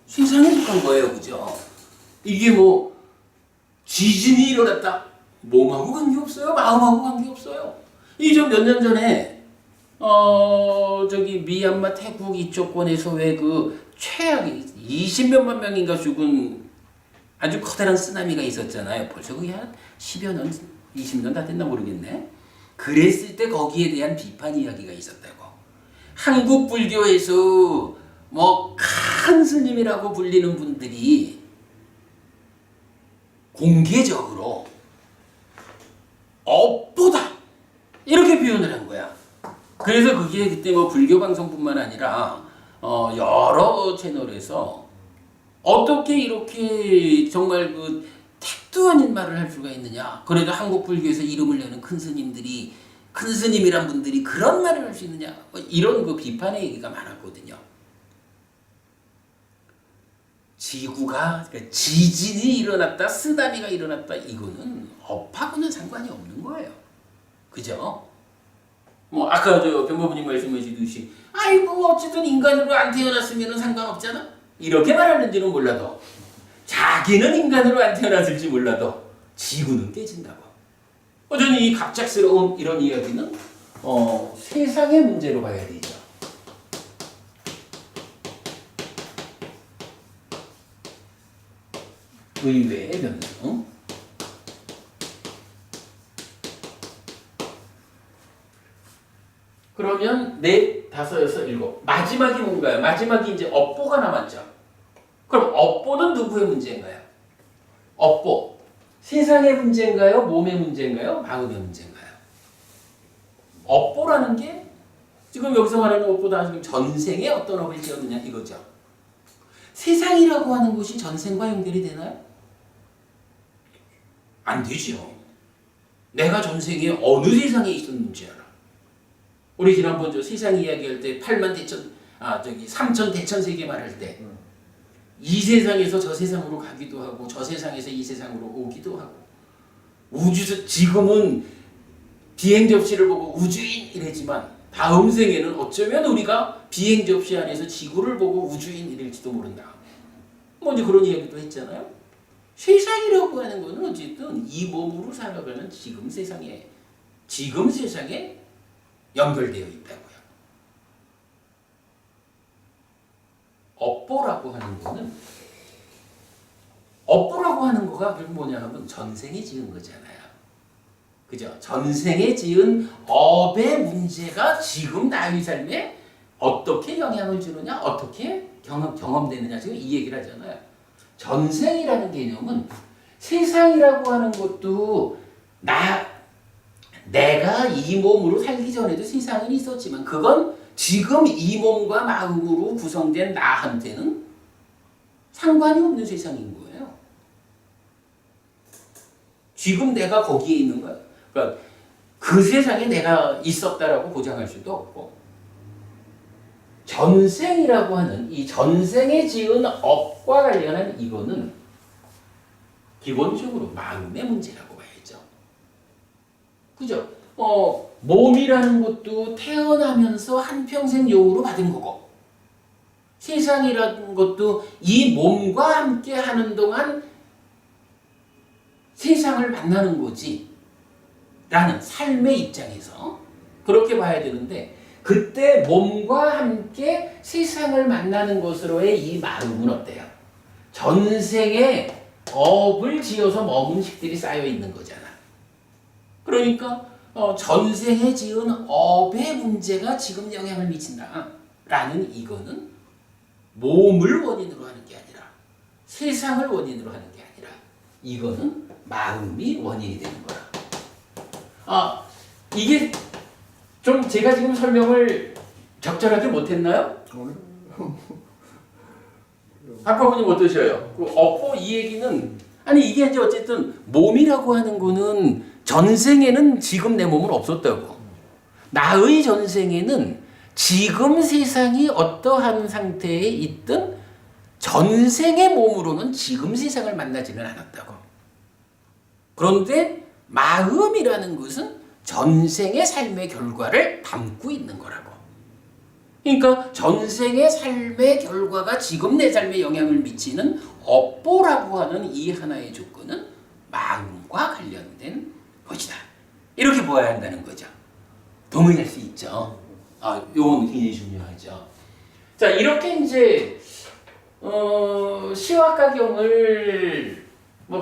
세상에 속한 거예요. 그죠? 이게 뭐 지진이 일어났다. 몸하고 관계없어요. 마음하고 관계없어요. 이 좀 몇 년 전에 저기 미얀마 태국 이쪽권에서 왜 그 최악의 20몇만 명인가 죽은 아주 커다란 쓰나미가 있었잖아요. 벌써 그게 한 10여 년, 20년 다 됐나 모르겠네. 그랬을 때 거기에 대한 비판 이야기가 있었다고. 한국 불교에서 뭐 큰 스님이라고 불리는 분들이 공개적으로 업보다 이렇게 표현을 한 거야. 그래서 그게 그때 뭐 불교 방송뿐만 아니라 여러 채널에서 어떻게 이렇게 정말 그 택도 아닌 말을 할 수가 있느냐. 그래도 한국 불교에서 이름을 내는 큰 스님들이 큰 스님이란 분들이 그런 말을 할 수 있느냐. 뭐 이런 그 비판의 얘기가 많았거든요. 지구가 그러니까 지진이 일어났다, 쓰나미가 일어났다 이거는 업하고는 상관이 없는 거예요. 그죠? 뭐 아까 저 변호부님 말씀하시듯이 아이고 어쨌든 인간으로 안 태어났으면 상관없잖아. 이렇게 말하는지는 몰라도 자기는 인간으로 안 태어났을지 몰라도 지구는 깨진다고. 저는 이 갑작스러운 이런 이야기는 세상의 문제로 봐야 되죠. 의외의 변수. 그러면 넷, 다섯, 여섯, 일곱. 마지막이 뭔가요? 마지막이 이제 업보가 남았죠. 그럼 업보는 누구의 문제인가요? 업보. 세상의 문제인가요? 몸의 문제인가요? 마음의 문제인가요? 업보라는 게 지금 여기서 말하는 업보다 지금 전생에 어떤 업을 지었느냐 이거죠. 세상이라고 하는 것이 전생과 연결이 되나요? 안 되죠. 내가 전생에 어느 세상에 있었는지 알아. 우리 지난번 저 세상 이야기할 때 8만 대천, 저기 3천 대천 세계 말할 때 이 세상에서 저 세상으로 가기도 하고 저 세상에서 이 세상으로 오기도 하고 우주에서 지금은 비행 접시를 보고 우주인 이랬지만 다음 생에는 어쩌면 우리가 비행 접시 안에서 지구를 보고 우주인 이럴지도 모른다. 뭐 이제 그런 이야기도 했잖아요. 세상이라고 하는 거는 어쨌든 이 몸으로 살아가는 지금 세상에 연결되어 있다고요. 업보라고 하는 거는 업보라고 하는 거가 결국 뭐냐 하면 전생에 지은 거잖아요. 그죠? 전생에 지은 업의 문제가 지금 나의 삶에 어떻게 영향을 주느냐, 어떻게 경험되느냐 지금 이 얘기를 하잖아요. 전생이라는 개념은 세상이라고 하는 것도 내가 이 몸으로 살기 전에도 세상은 있었지만 그건 지금 이 몸과 마음으로 구성된 나한테는 상관이 없는 세상인 거예요. 지금 내가 거기에 있는 거야. 그러니까 그 세상에 내가 있었다라고 보장할 수도 없고, 전생이라고 하는 이 전생에 지은 업과 관련한 이거는 기본적으로 마음의 문제라고 봐야죠. 그죠? 몸이라는 것도 태어나면서 한평생 요우로 받은 거고, 세상이라는 것도 이 몸과 함께 하는 동안 세상을 만나는 거지 라는 삶의 입장에서 그렇게 봐야 되는데, 그때 몸과 함께 세상을 만나는 것으로의 이 마음은 어때요? 전생에 업을 지어서 머문 식들이 쌓여 있는 거잖아. 그러니까 전생에 지은 업의 문제가 지금 영향을 미친다 라는 이거는 몸을 원인으로 하는 게 아니라, 세상을 원인으로 하는 게 아니라, 이거는 마음이 원인이 되는 거야. 이게 좀 제가 지금 설명을 적절하게 못했나요? 박사님 어떠셔요? 이 얘기는, 아니 이게 이제 어쨌든 몸이라고 하는 거는 전생에는 지금 내 몸은 없었다고. 나의 전생에는 지금 세상이 어떠한 상태에 있든 전생의 몸으로는 지금 세상을 만나지는 않았다고. 그런데 마음이라는 것은 전생의 삶의 결과를 담고 있는 거라고. 그러니까 전생의 삶의 결과가 지금 내 삶에 영향을 미치는 업보라고 하는 이 하나의 조건은 마음과 관련된 것이다. 이렇게 보아야 한다는 거죠. 동의할 수 있죠. 요건 굉장히 중요하죠. 자, 이렇게 이제 시와가경을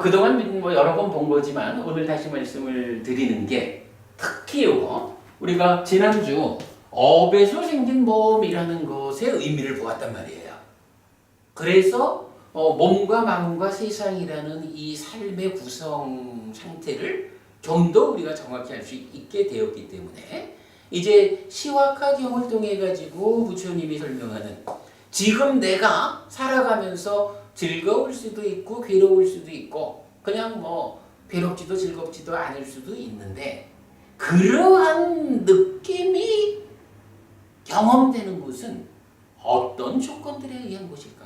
그동안 여러 번 본 거지만 오늘 다시 말씀을 드리는 게, 특히 우리가 지난주 업에서 생긴 몸이라는 것의 의미를 보았단 말이에요. 그래서 몸과 마음과 세상이라는 이 삶의 구성 상태를 좀 더 우리가 정확히 알 수 있게 되었기 때문에, 이제 시와가경을 통해 가지고 부처님이 설명하는, 지금 내가 살아가면서 즐거울 수도 있고 괴로울 수도 있고 그냥 괴롭지도 즐겁지도 않을 수도 있는데, 그러한 느낌이 경험되는 것은 어떤 조건들에 의한 것일까?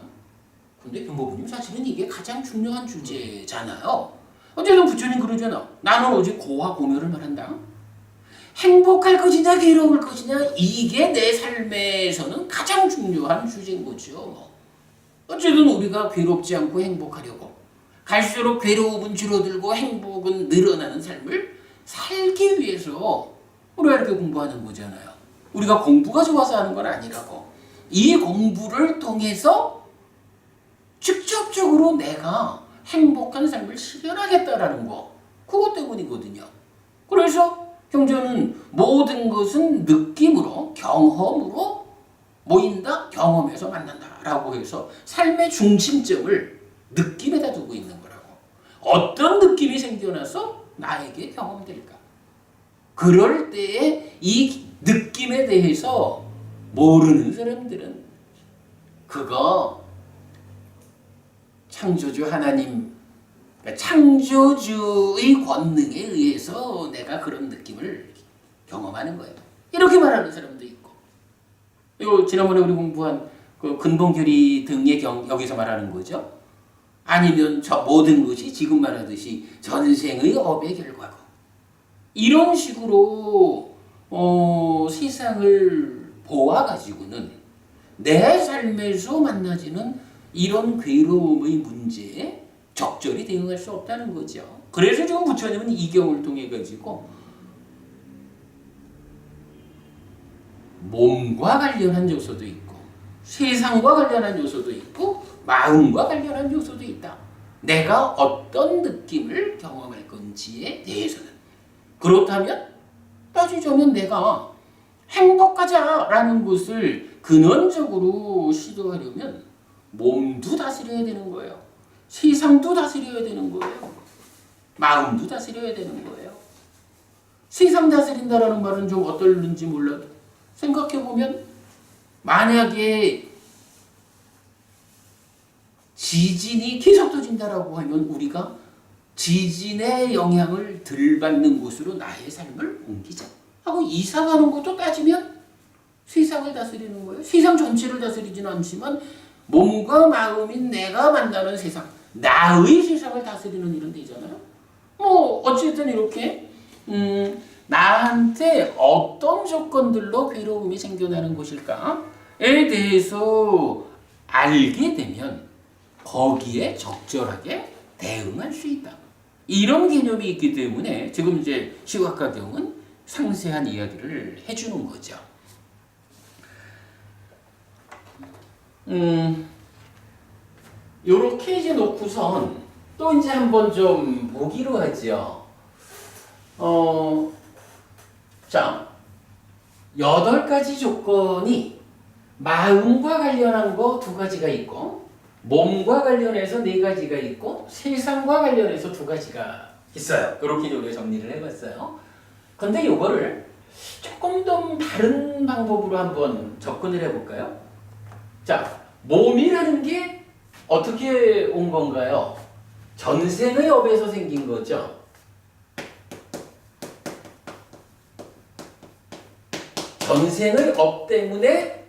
근데 변보부님 사실은 이게 가장 중요한 주제잖아요. 어쨌든 부처님 그러잖아. 나는 오직 고와 공멸을 말한다. 행복할 것이냐 괴로울 것이냐, 이게 내 삶에서는 가장 중요한 주제인 거죠. 어쨌든 우리가 괴롭지 않고 행복하려고, 갈수록 괴로움은 줄어들고 행복은 늘어나는 삶을 살기 위해서 우리가 이렇게 공부하는 거잖아요. 우리가 공부가 좋아서 하는 건 아니라고. 이 공부를 통해서 직접적으로 내가 행복한 삶을 실현하겠다라는 거, 그것 때문이거든요. 그래서 경전은 모든 것은 느낌으로, 경험으로 모인다, 경험에서 만난다라고 해서 삶의 중심점을 느낌에다 두고 있는 거라고. 어떤 느낌이 생겨나서 나에게 경험될까? 그럴 때에 이 느낌에 대해서 모르는 사람들은 그거 창조주 하나님, 그러니까 창조주의 권능에 의해서 내가 그런 느낌을 경험하는 거예요. 이렇게 말하는 사람도 있고, 이거 지난번에 우리 공부한 그 근본교리 등의 여기서 말하는 거죠. 아니면 저 모든 것이 지금 말하듯이 전생의 업의 결과고, 이런 식으로 세상을 보아가지고는 내 삶에서 만나지는 이런 괴로움의 문제에 적절히 대응할 수 없다는 거죠. 그래서 지금 부처님은 이 경을 통해 가지고 몸과 관련한 요소도 있고, 세상과 관련한 요소도 있고, 마음과 관련한 요소도 있다. 내가 어떤 느낌을 경험할 건지에 대해서는. 그렇다면 따지자면 내가 행복하자라는 것을 근원적으로 시도하려면 몸도 다스려야 되는 거예요. 세상도 다스려야 되는 거예요. 마음도 다스려야 되는 거예요. 세상 다스린다라는 말은 좀 어떨는지 몰라도 생각해보면, 만약에 지진이 계속 터진다라고 하면 우리가 지진의 영향을 덜 받는 곳으로 나의 삶을 옮기자 하고 이사가는 것도 따지면 세상을 다스리는 거예요. 세상 전체를 다스리지는 않지만 몸과 마음인 내가 만나는 세상, 나의 세상을 다스리는 일은 되잖아요. 뭐 어쨌든 이렇게 나한테 어떤 조건들로 괴로움이 생겨나는 것일까에 대해서 알게 되면 거기에 적절하게 대응할 수 있다. 이런 개념이 있기 때문에 지금 이제 시각화경은 상세한 이야기를 해주는 거죠. 요렇게 이제 놓고선 또 이제 한번 좀 보기로 하죠. 자, 8가지 조건이 마음과 관련한 거 2가지가 있고, 몸과 관련해서 4가지가 있고, 세상과 관련해서 2가지가 있어요. 이렇게 우리가 정리를 해봤어요. 근데 요거를 조금 더 다른 방법으로 한번 접근을 해볼까요? 자, 몸이라는 게 어떻게 온 건가요? 전생의 업에서 생긴 거죠. 전생의 업 때문에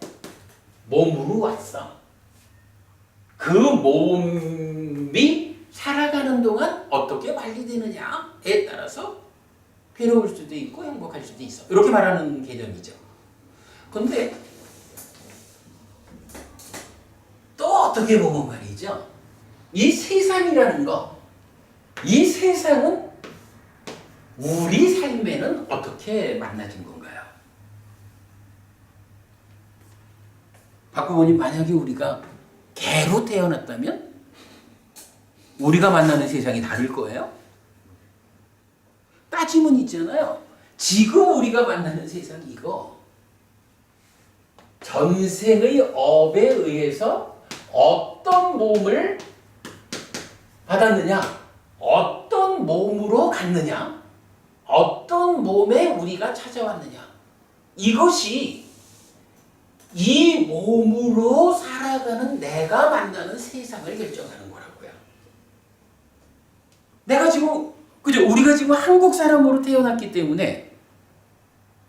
몸으로 왔어. 그 몸이 살아가는 동안 어떻게 관리되느냐에 따라서 괴로울 수도 있고 행복할 수도 있어. 이렇게 말하는 개념이죠. 근데 또 어떻게 보면 말이죠. 이 세상이라는 거, 이 세상은 우리 삶에는 어떻게 만나진 건가요? 바꾸보니 만약에 우리가 개로 태어났다면 우리가 만나는 세상이 다를 거예요? 따지면 있잖아요. 지금 우리가 만나는 세상 이거 전생의 업에 의해서 어떤 몸을 받았느냐, 어떤 몸으로 갔느냐, 어떤 몸에 우리가 찾아왔느냐, 이것이 이 몸으로 살아가는 내가 만나는 세상을 결정하는 거라고요. 내가 지금, 그죠? 우리가 지금 한국 사람으로 태어났기 때문에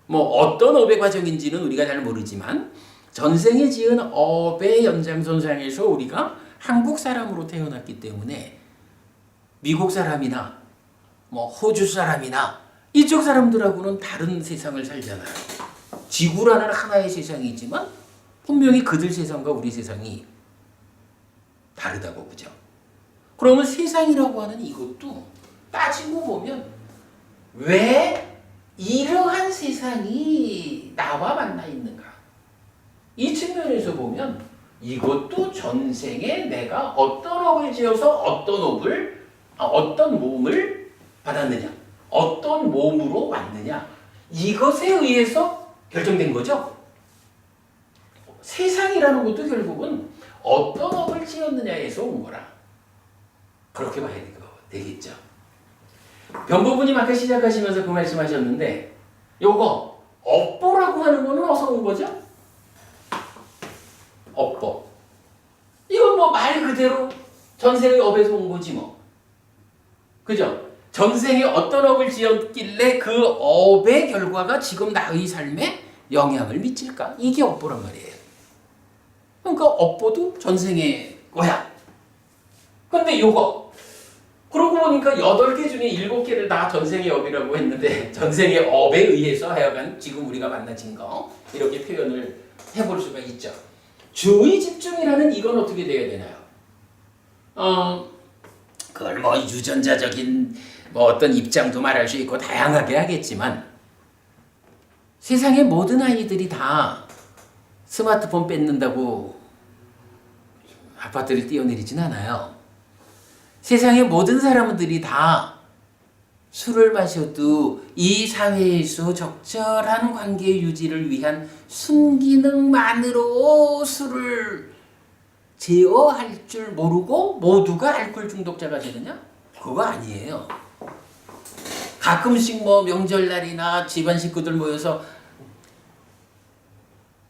뭐 어떤 업의 과정인지는 우리가 잘 모르지만 전생에 지은 업의 연장선상에서 우리가 한국 사람으로 태어났기 때문에 미국 사람이나 뭐 호주 사람이나 이쪽 사람들하고는 다른 세상을 살잖아요. 지구라는 하나의 세상이 있지만 분명히 그들 세상과 우리 세상이 다르다고, 그죠? 그러면 세상이라고 하는 이것도 따지고 보면 왜 이러한 세상이 나와 만나 있는가? 이 측면에서 보면 이것도 전생에 내가 어떤 업을 지어서 어떤 몸을 받았느냐, 어떤 몸으로 왔느냐, 이것에 의해서 결정된 거죠. 세상이라는 것도 결국은 어떤 업을 지었느냐에서 온 거라. 그렇게 봐야 되겠죠. 변보부님 아까 시작하시면서 그 말씀하셨는데 요거 업보라고 하는 거는 어디서 온 거죠? 업보. 이건 뭐 말 그대로 전생의 업에서 온 거지 뭐. 그죠? 전생에 어떤 업을 지었길래 그 업의 결과가 지금 나의 삶에 영향을 미칠까? 이게 업보란 말이에요. 그러니까 업보도 전생의 거야. 근데 요거 그러고 보니까 8개 중에 7개를 다 전생의 업이라고 했는데 전생의 업에 의해서 하여간 지금 우리가 만나진 거 이렇게 표현을 해볼 수가 있죠. 주의 집중이라는 이건 어떻게 돼야 되나요? 그걸 뭐 유전자적인 뭐 어떤 입장도 말할 수 있고 다양하게 하겠지만 세상의 모든 아이들이 다 스마트폰 뺏는다고 아파트를 뛰어내리진 않아요. 세상의 모든 사람들이 다 술을 마셔도 이 사회에서 적절한 관계 유지를 위한 순기능만으로 술을 제어할 줄 모르고 모두가 알코올 중독자가 되느냐? 그거 아니에요. 가끔씩 뭐 명절날이나 집안 식구들 모여서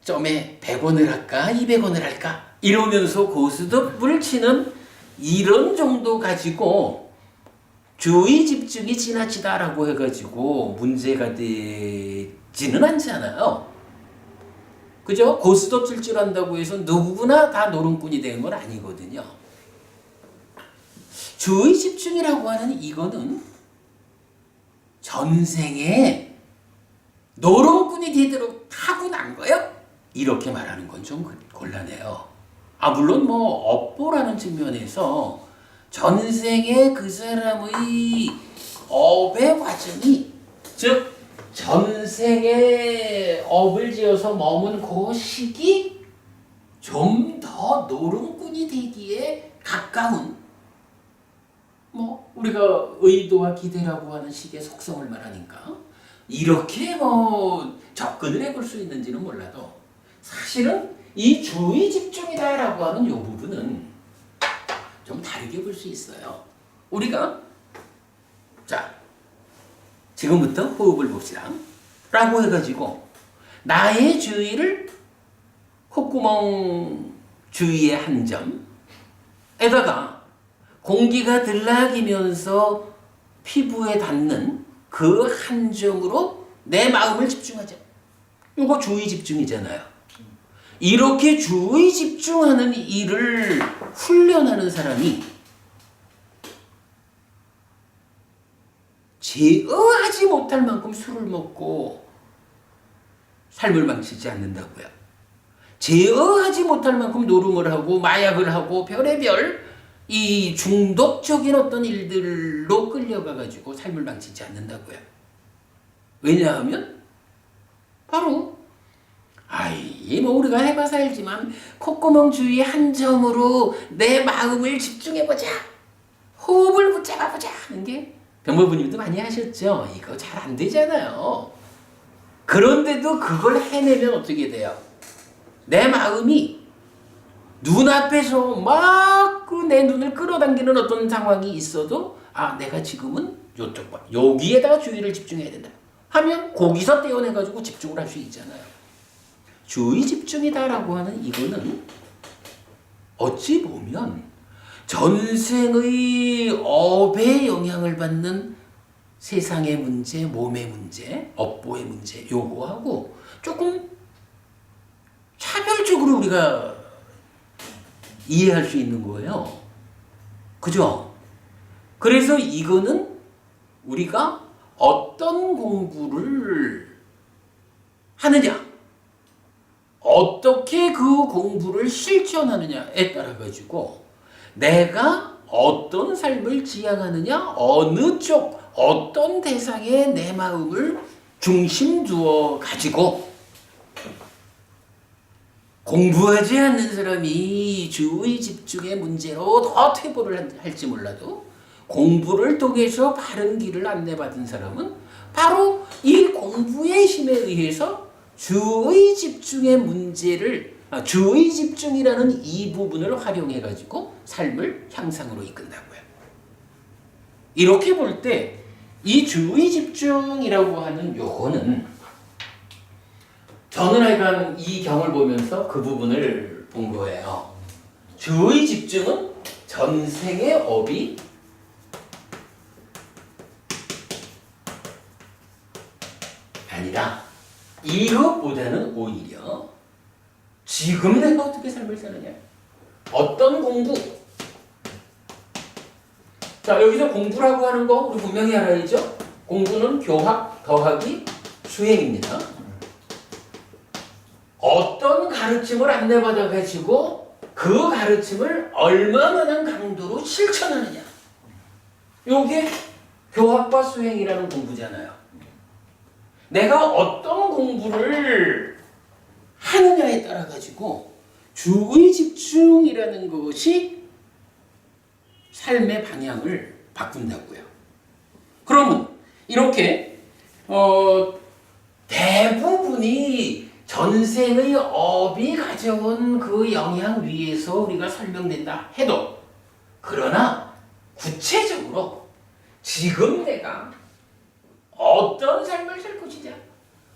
점에 100원을 할까 200원을 할까 이러면서 고스톱을 치는 이런 정도 가지고 주의 집중이 지나치다라고 해가지고 문제가 되지는 않잖아요. 그죠? 고스톱 칠 줄 안다고 해서 누구나 다 노름꾼이 되는 건 아니거든요. 주의 집중이라고 하는 이거는 전생에 노름꾼이 되도록 타고난 거예요? 이렇게 말하는 건 좀 곤란해요. 물론 뭐 업보라는 측면에서 전생에 그 사람의 업의 과정이, 즉 전생에 업을 지어서 머문 그 시기 좀 더 노름꾼이 되기에 가까운, 뭐 우리가 의도와 기대라고 하는 식의 속성을 말하니까 이렇게 뭐 접근을 해볼 수 있는지는 몰라도, 사실은 이 주의 집중이다라고 하는 이 부분은 좀 다르게 볼 수 있어요. 우리가 자 지금부터 호흡을 봅시다 라고 해가지고 나의 주의를 콧구멍 주위의 한 점에다가 공기가 들락이면서 피부에 닿는 그 한 점으로 내 마음을 집중하자. 이거 주의 집중이잖아요. 이렇게 주의 집중하는 일을 훈련하는 사람이 제어하지 못할 만큼 술을 먹고 삶을 망치지 않는다고요. 제어하지 못할 만큼 노름을 하고 마약을 하고 별의별 이 중독적인 어떤 일들로 끌려가가지고 삶을 망치지 않는다고요. 왜냐하면 바로 뭐 우리가 해봐서 알지만 콧구멍 주위 한 점으로 내 마음을 집중해보자, 호흡을 붙잡아보자 하는 게 병모부님도 많이 하셨죠. 이거 잘 안 되잖아요. 그런데도 그걸 해내면 어떻게 돼요? 내 마음이 눈앞에서 막 그 내 눈을 끌어당기는 어떤 상황이 있어도 내가 지금은 요쪽 봐, 여기에다가 주의를 집중해야 된다 하면 거기서 떼어내가지고 집중을 할 수 있잖아요. 주의 집중이다라고 하는 이거는 어찌 보면 전생의 업에 영향을 받는 세상의 문제, 몸의 문제, 업보의 문제, 요거하고 조금 차별적으로 우리가 이해할 수 있는 거예요. 그죠? 그래서 이거는 우리가 어떤 공부를 하느냐, 어떻게 그 공부를 실천하느냐에 따라 가지고 내가 어떤 삶을 지향하느냐, 어느 쪽, 어떤 대상에 내 마음을 중심 두어 가지고 공부하지 않는 사람이 주의 집중의 문제로 더 퇴보를 할지 몰라도 공부를 통해서 바른 길을 안내받은 사람은 바로 이 공부의 힘에 의해서 주의 집중의 문제를, 주의 집중이라는 이 부분을 활용해 가지고 삶을 향상으로 이끈다고요. 이렇게 볼 때 이 주의 집중이라고 하는 요거는 저는 하여간 이 경을 보면서 그 부분을 본 거예요. 주의 집중은 전생의 업이 아니라 이것보다는 오히려 지금 내가 어떻게 삶을 사느냐, 어떤 공부. 자, 여기서 공부라고 하는 거 우리 분명히 알아야죠. 공부는 교학 더하기 수행입니다. 어떤 가르침을 안내받아 가지고 그 가르침을 얼마만한 강도로 실천하느냐, 요게 교학과 수행이라는 공부잖아요. 내가 어떤 공부를 하느냐에 따라 가지고 주의 집중이라는 것이 삶의 방향을 바꾼다고요. 그러면 이렇게 대부분이 전생의 업이 가져온 그 영향 위에서 우리가 설명된다 해도, 그러나 구체적으로 지금 내가 어떤 삶을 살 것이냐,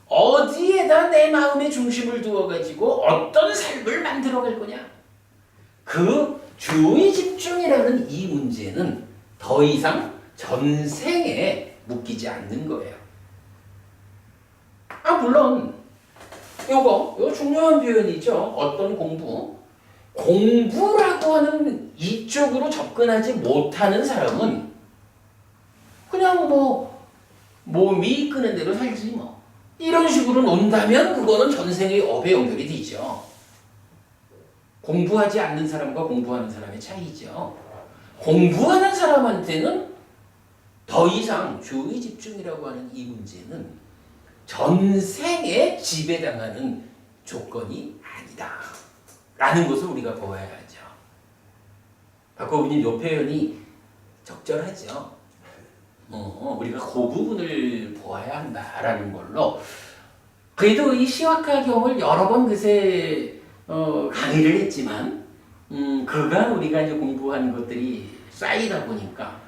어디에다 내 마음의 중심을 두어가지고 어떤 삶을 만들어갈 거냐, 그 주의 집중이라는 이 문제는 더 이상 전생에 묶이지 않는 거예요. 물론 요거 중요한 표현이죠. 어떤 공부라고 하는 이쪽으로 접근하지 못하는 사람은 그냥 몸이 이끄는 대로 살지 이런 식으로 논다면 그거는 전생의 업에 연결이 되죠. 공부하지 않는 사람과 공부하는 사람의 차이죠. 공부하는 사람한테는 더 이상 주의 집중이라고 하는 이 문제는 전생에 지배당하는 조건이 아니다 라는 것을 우리가 보아야 하죠. 박고분님 이 표현이 적절하죠. 우리가 그 부분을 보아야 한다라는 걸로 그래도 이 시와카경을 여러 번 그새 강의를 했지만 그간 우리가 이제 공부한 것들이 쌓이다 보니까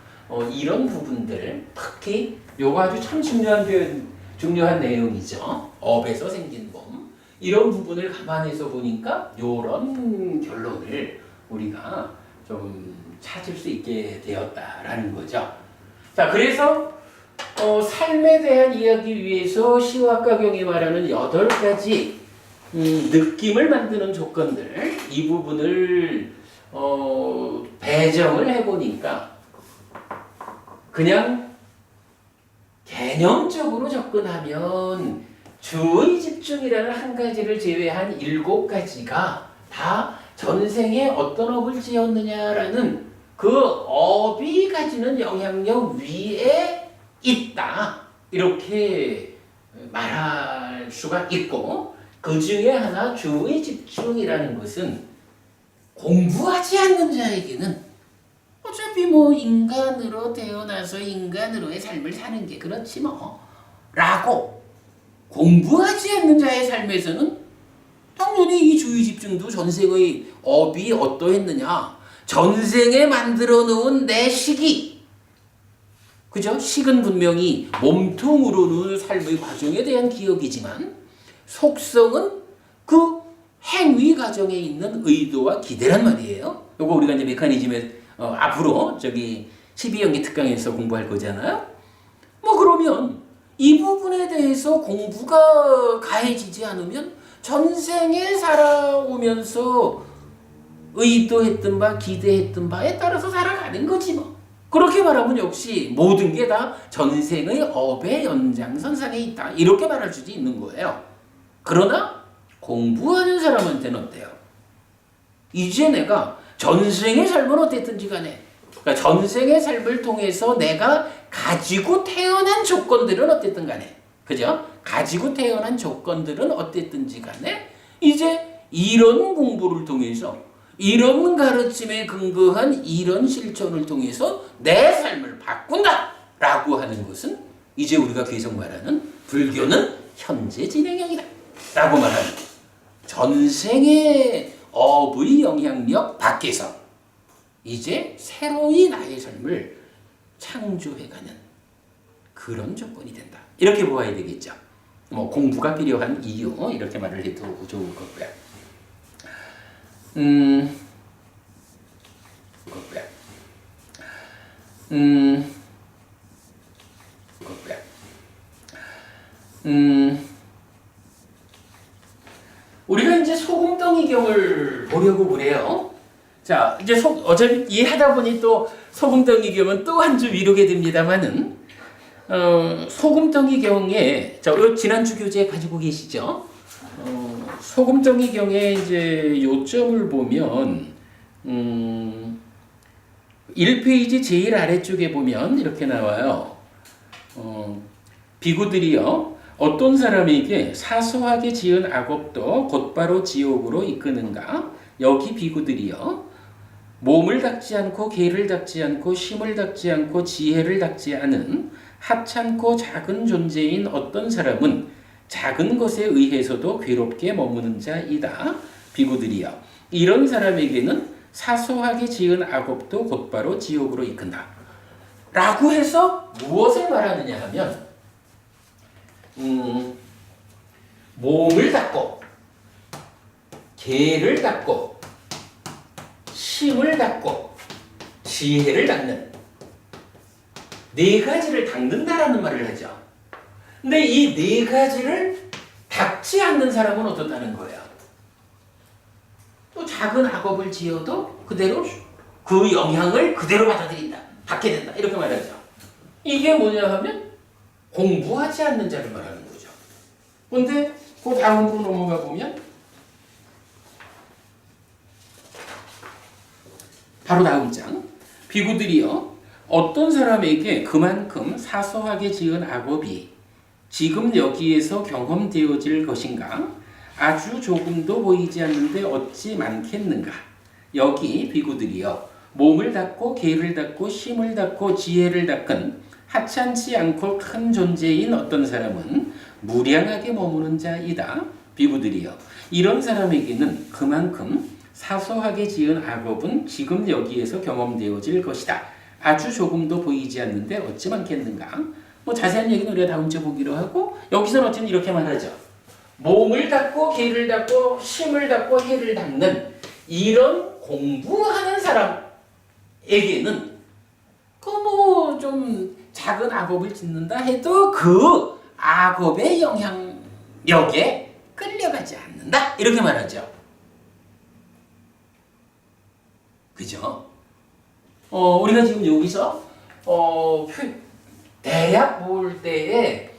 이런 부분들 특히 요거 아주 참 중요한 내용이죠. 업에서 생긴 몸 이런 부분을 감안해서 보니까 요런 결론을 우리가 좀 찾을 수 있게 되었다라는 거죠. 자, 그래서 삶에 대한 이야기 위해서 시와카경이 말하는 8가지 느낌을 만드는 조건들 이 부분을 배정을 해보니까 그냥 개념적으로 접근하면 주의 집중이라는 한 가지를 제외한 7가지가 다 전생에 어떤 업을 지었느냐라는 그 업이 가지는 영향력 위에 있다 이렇게 말할 수가 있고 그 중에 하나 주의 집중이라는 것은 공부하지 않는 자에게는 어차피 인간으로 태어나서 인간으로의 삶을 사는 게 그렇지 라고 공부하지 않는 자의 삶에서는 당연히 이 주의 집중도 전생의 업이 어떠했느냐 전생에 만들어 놓은 내 식이 그죠? 식은 분명히 몸통으로는 삶의 과정에 대한 기억이지만 속성은 그 행위 과정에 있는 의도와 기대란 말이에요. 요거 우리가 이제 메커니즘에 앞으로 12연기 특강에서 공부할 거잖아요. 그러면 이 부분에 대해서 공부가 가해지지 않으면 전생에 살아오면서 의도했던 바, 기대했던 바에 따라서 살아가는 거지 그렇게 말하면 역시 모든 게 다 전생의 업의 연장선상에 있다. 이렇게 말할 수도 있는 거예요. 그러나 공부하는 사람한테는 어때요? 이제 내가 전생의 삶은 어땠든지 간에 그러니까 전생의 삶을 통해서 내가 가지고 태어난 조건들은 어땠든 간에 그죠? 가지고 태어난 조건들은 어땠든지 간에 이제 이런 공부를 통해서 이런 가르침에 근거한 이런 실천을 통해서 내 삶을 바꾼다 라고 하는 것은 이제 우리가 계속 말하는 불교는 현재 진행형이다 라고 말하는 전생의 업의 영향력 밖에서 이제 새로이 나의 삶을 창조해가는 그런 조건이 된다. 이렇게 보아야 되겠죠. 공부가 필요한 이유 이렇게 말을 해도 좋을 거고요. 우리가 이제 소금덩이경을 보려고 그래요. 자, 이제 어차피 이해하다 보니 또 소금덩이경은 또 한 주 미루게 됩니다만은 소금덩이경에 지난주 교재 가지고 계시죠? 소금덩이경의 이제 요점을 보면 1페이지 제일 아래쪽에 보면 이렇게 나와요. 비구들이여 어떤 사람에게 사소하게 지은 악업도 곧바로 지옥으로 이끄는가? 여기 비구들이여 몸을 닦지 않고 개를 닦지 않고 심을 닦지 않고 지혜를 닦지 않은 하찮고 작은 존재인 어떤 사람은 작은 것에 의해서도 괴롭게 머무는 자이다. 비구들이여 이런 사람에게는 사소하게 지은 악업도 곧바로 지옥으로 이끈다. 라고 해서 무엇을 말하느냐 하면 몸을 닦고 개를 닦고 심을 닦고 지혜를 닦는 네 가지를 닦는다라는 말을 하죠. 근데 이 네 가지를 닦지 않는 사람은 어떻다는 거예요? 또 작은 악업을 지어도 그대로 그 영향을 그대로 받아들인다. 받게 된다. 이렇게 말하죠. 이게 뭐냐 하면 공부하지 않는 자를 말하는 거죠. 근데 그 다음으로 넘어가 보면 바로 다음 장. 비구들이여 어떤 사람에게 그만큼 사소하게 지은 악업이 지금 여기에서 경험되어질 것인가? 아주 조금도 보이지 않는데 어찌 많겠는가? 여기 비구들이여 몸을 닦고 개를 닦고 심을 닦고 지혜를 닦은 하찮지 않고 큰 존재인 어떤 사람은 무량하게 머무는 자이다. 비구들이여 이런 사람에게는 그만큼 사소하게 지은 악업은 지금 여기에서 경험되어질 것이다. 아주 조금도 보이지 않는데 어찌 많겠는가? 뭐 자세한 얘기는 우리가 다음 주에 보기로 하고 여기서는 어쨌든 이렇게 말하죠. 몸을 닦고 개를 닦고 심을 닦고 해를 닦는 이런 공부하는 사람에게는 그 뭐 좀 작은 악업을 짓는다 해도 그 악업의 영향력에 끌려가지 않는다 이렇게 말하죠. 그죠? 우리가 지금 여기서 대략 볼 때에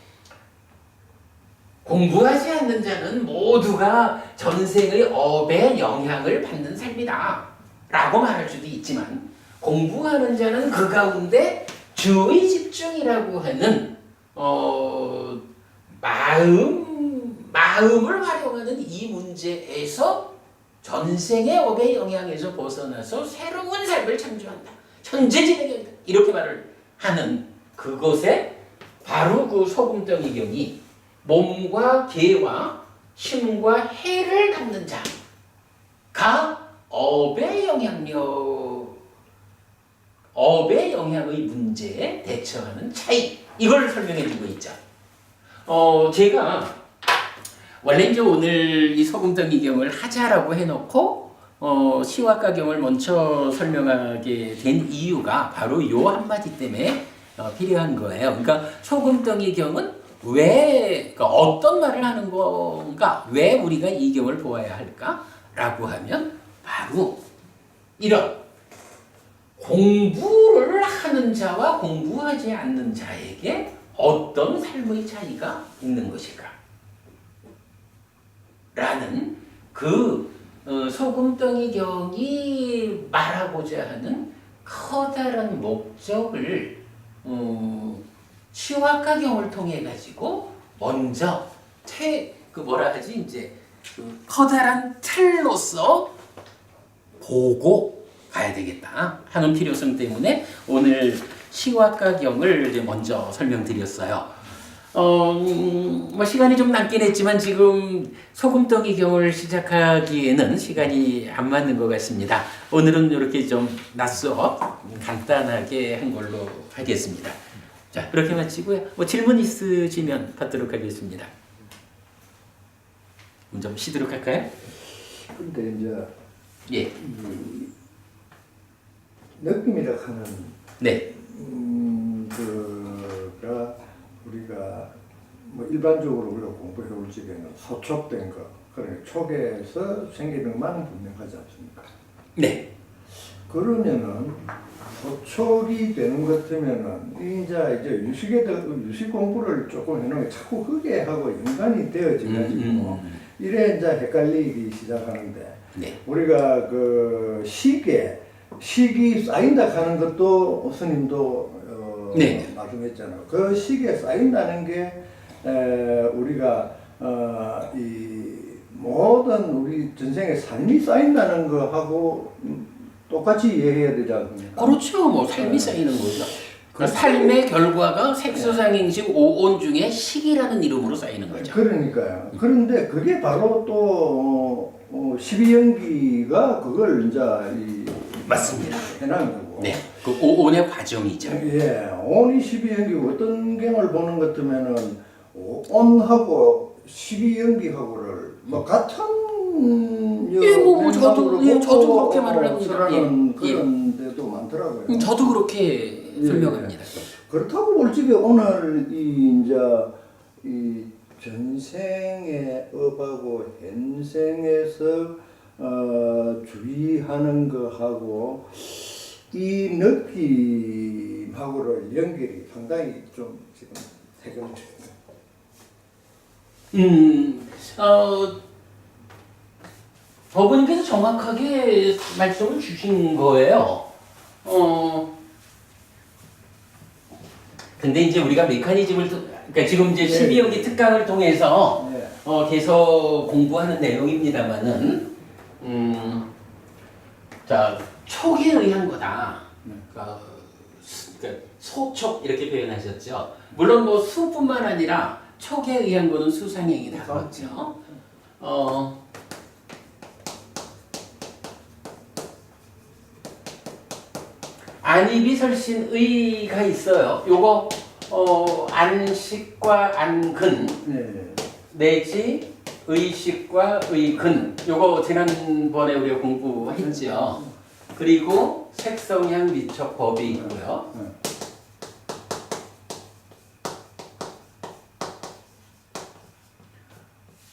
공부하지 않는 자는 모두가 전생의 업의 영향을 받는 삶이다 라고 말할 수도 있지만 공부하는 자는 그 가운데 주의 집중이라고 하는 마음을 활용하는 이 문제에서 전생의 업의 영향에서 벗어나서 새로운 삶을 창조한다. 천재지배경이다. 이렇게 말을 하는 그것에 바로 그 소금덩이경이 몸과 개와 힘과 해를 닦는 자가 업의 영향의 문제에 대처하는 차이 이걸 설명해 주고 있죠. 제가 원래 이제 오늘 이 소금덩이경을 하자라고 해놓고 시와가경을 먼저 설명하게 된 이유가 바로 요 한마디 때문에 필요한 거예요. 그러니까 소금덩이경은 그러니까 어떤 말을 하는 건가? 왜 우리가 이 경을 보아야 할까? 라고 하면 바로 이런 공부를 하는 자와 공부하지 않는 자에게 어떤 삶의 차이가 있는 것일까? 라는 그 소금덩이경이 말하고자 하는 커다란 목적을 시와가경을 통해 가지고 먼저 커다란 틀로서 보고 가야 되겠다 하는 필요성 때문에 오늘 시와가경을 이제 먼저 설명드렸어요. 뭐 시간이 좀 남긴 했지만 지금 소금덩이경을 시작하기에는 시간이 안 맞는 것 같습니다. 오늘은 이렇게 좀 낯서 간단하게 한 걸로 하겠습니다. 자, 그렇게 마치고요. 뭐 질문 있으시면 받도록 하겠습니다. 좀 쉬도록 할까요? 근데 이제 예. 느낌이라 하는 네. 그가 우리가 뭐 일반적으로 우리가 공부해 올 적에는 소촉된 거, 그러니까 촉에서 생기는 것만 분명하지 않습니까? 네. 그러면은 소촉이 되는 것 같으면은 이제 유식 공부를 조금 해놓으면 자꾸 그게 하고 연관이 되어져가지고 이래 이제 헷갈리기 시작하는데 네. 우리가 그 식이 쌓인다 하는 것도 스님도 네. 말씀했잖아요. 그 식에 쌓인다는 게 우리가 이 모든 우리 전생의 삶이 쌓인다는 거하고 똑같이 이해해야 되지 않습니까? 그렇죠. 뭐 삶이 쌓이는 거죠. 그 삶의 결과가 색소상행식 5온 중에 식이라는 이름으로 쌓이는 거죠. 그러니까요. 그런데 그게 바로 또 12연기가 그걸 이제 맞습니다. 해놓은 거고. 네. 그 5온의 과정이죠. 예, 온이 12연기고 어떤 경을 보는 것 같으면은 온하고 12연기하고를 뭐 같은 저도 그렇게 말을 합니다. 그런 데도 많더라고요. 저도 그렇게 설명합니다. 그렇다고 볼지게 오늘 이 이제 이 전생의 업하고 현생에서 주의하는 거하고 이 느낌하고의 연결이 상당히 좀 지금 해결돼요. 법원님께서 정확하게 말씀을 주신 거예요. 근데 이제 우리가 메커니즘을, 그러니까 지금 이제 12연기 특강을 통해서 네. 계속 공부하는 내용입니다만은, 자, 촉에 의한 거다. 그러니까 소촉 이렇게 표현하셨죠. 물론 뭐 수뿐만 아니라 촉에 의한 거는 수상행위다. 그렇죠. 안이비설신의가 있어요. 요거 안식과 안근 네. 내지 의식과 의근 요거 지난번에 우리가 공부했죠. 그리고 색성향 미척법이 있고요.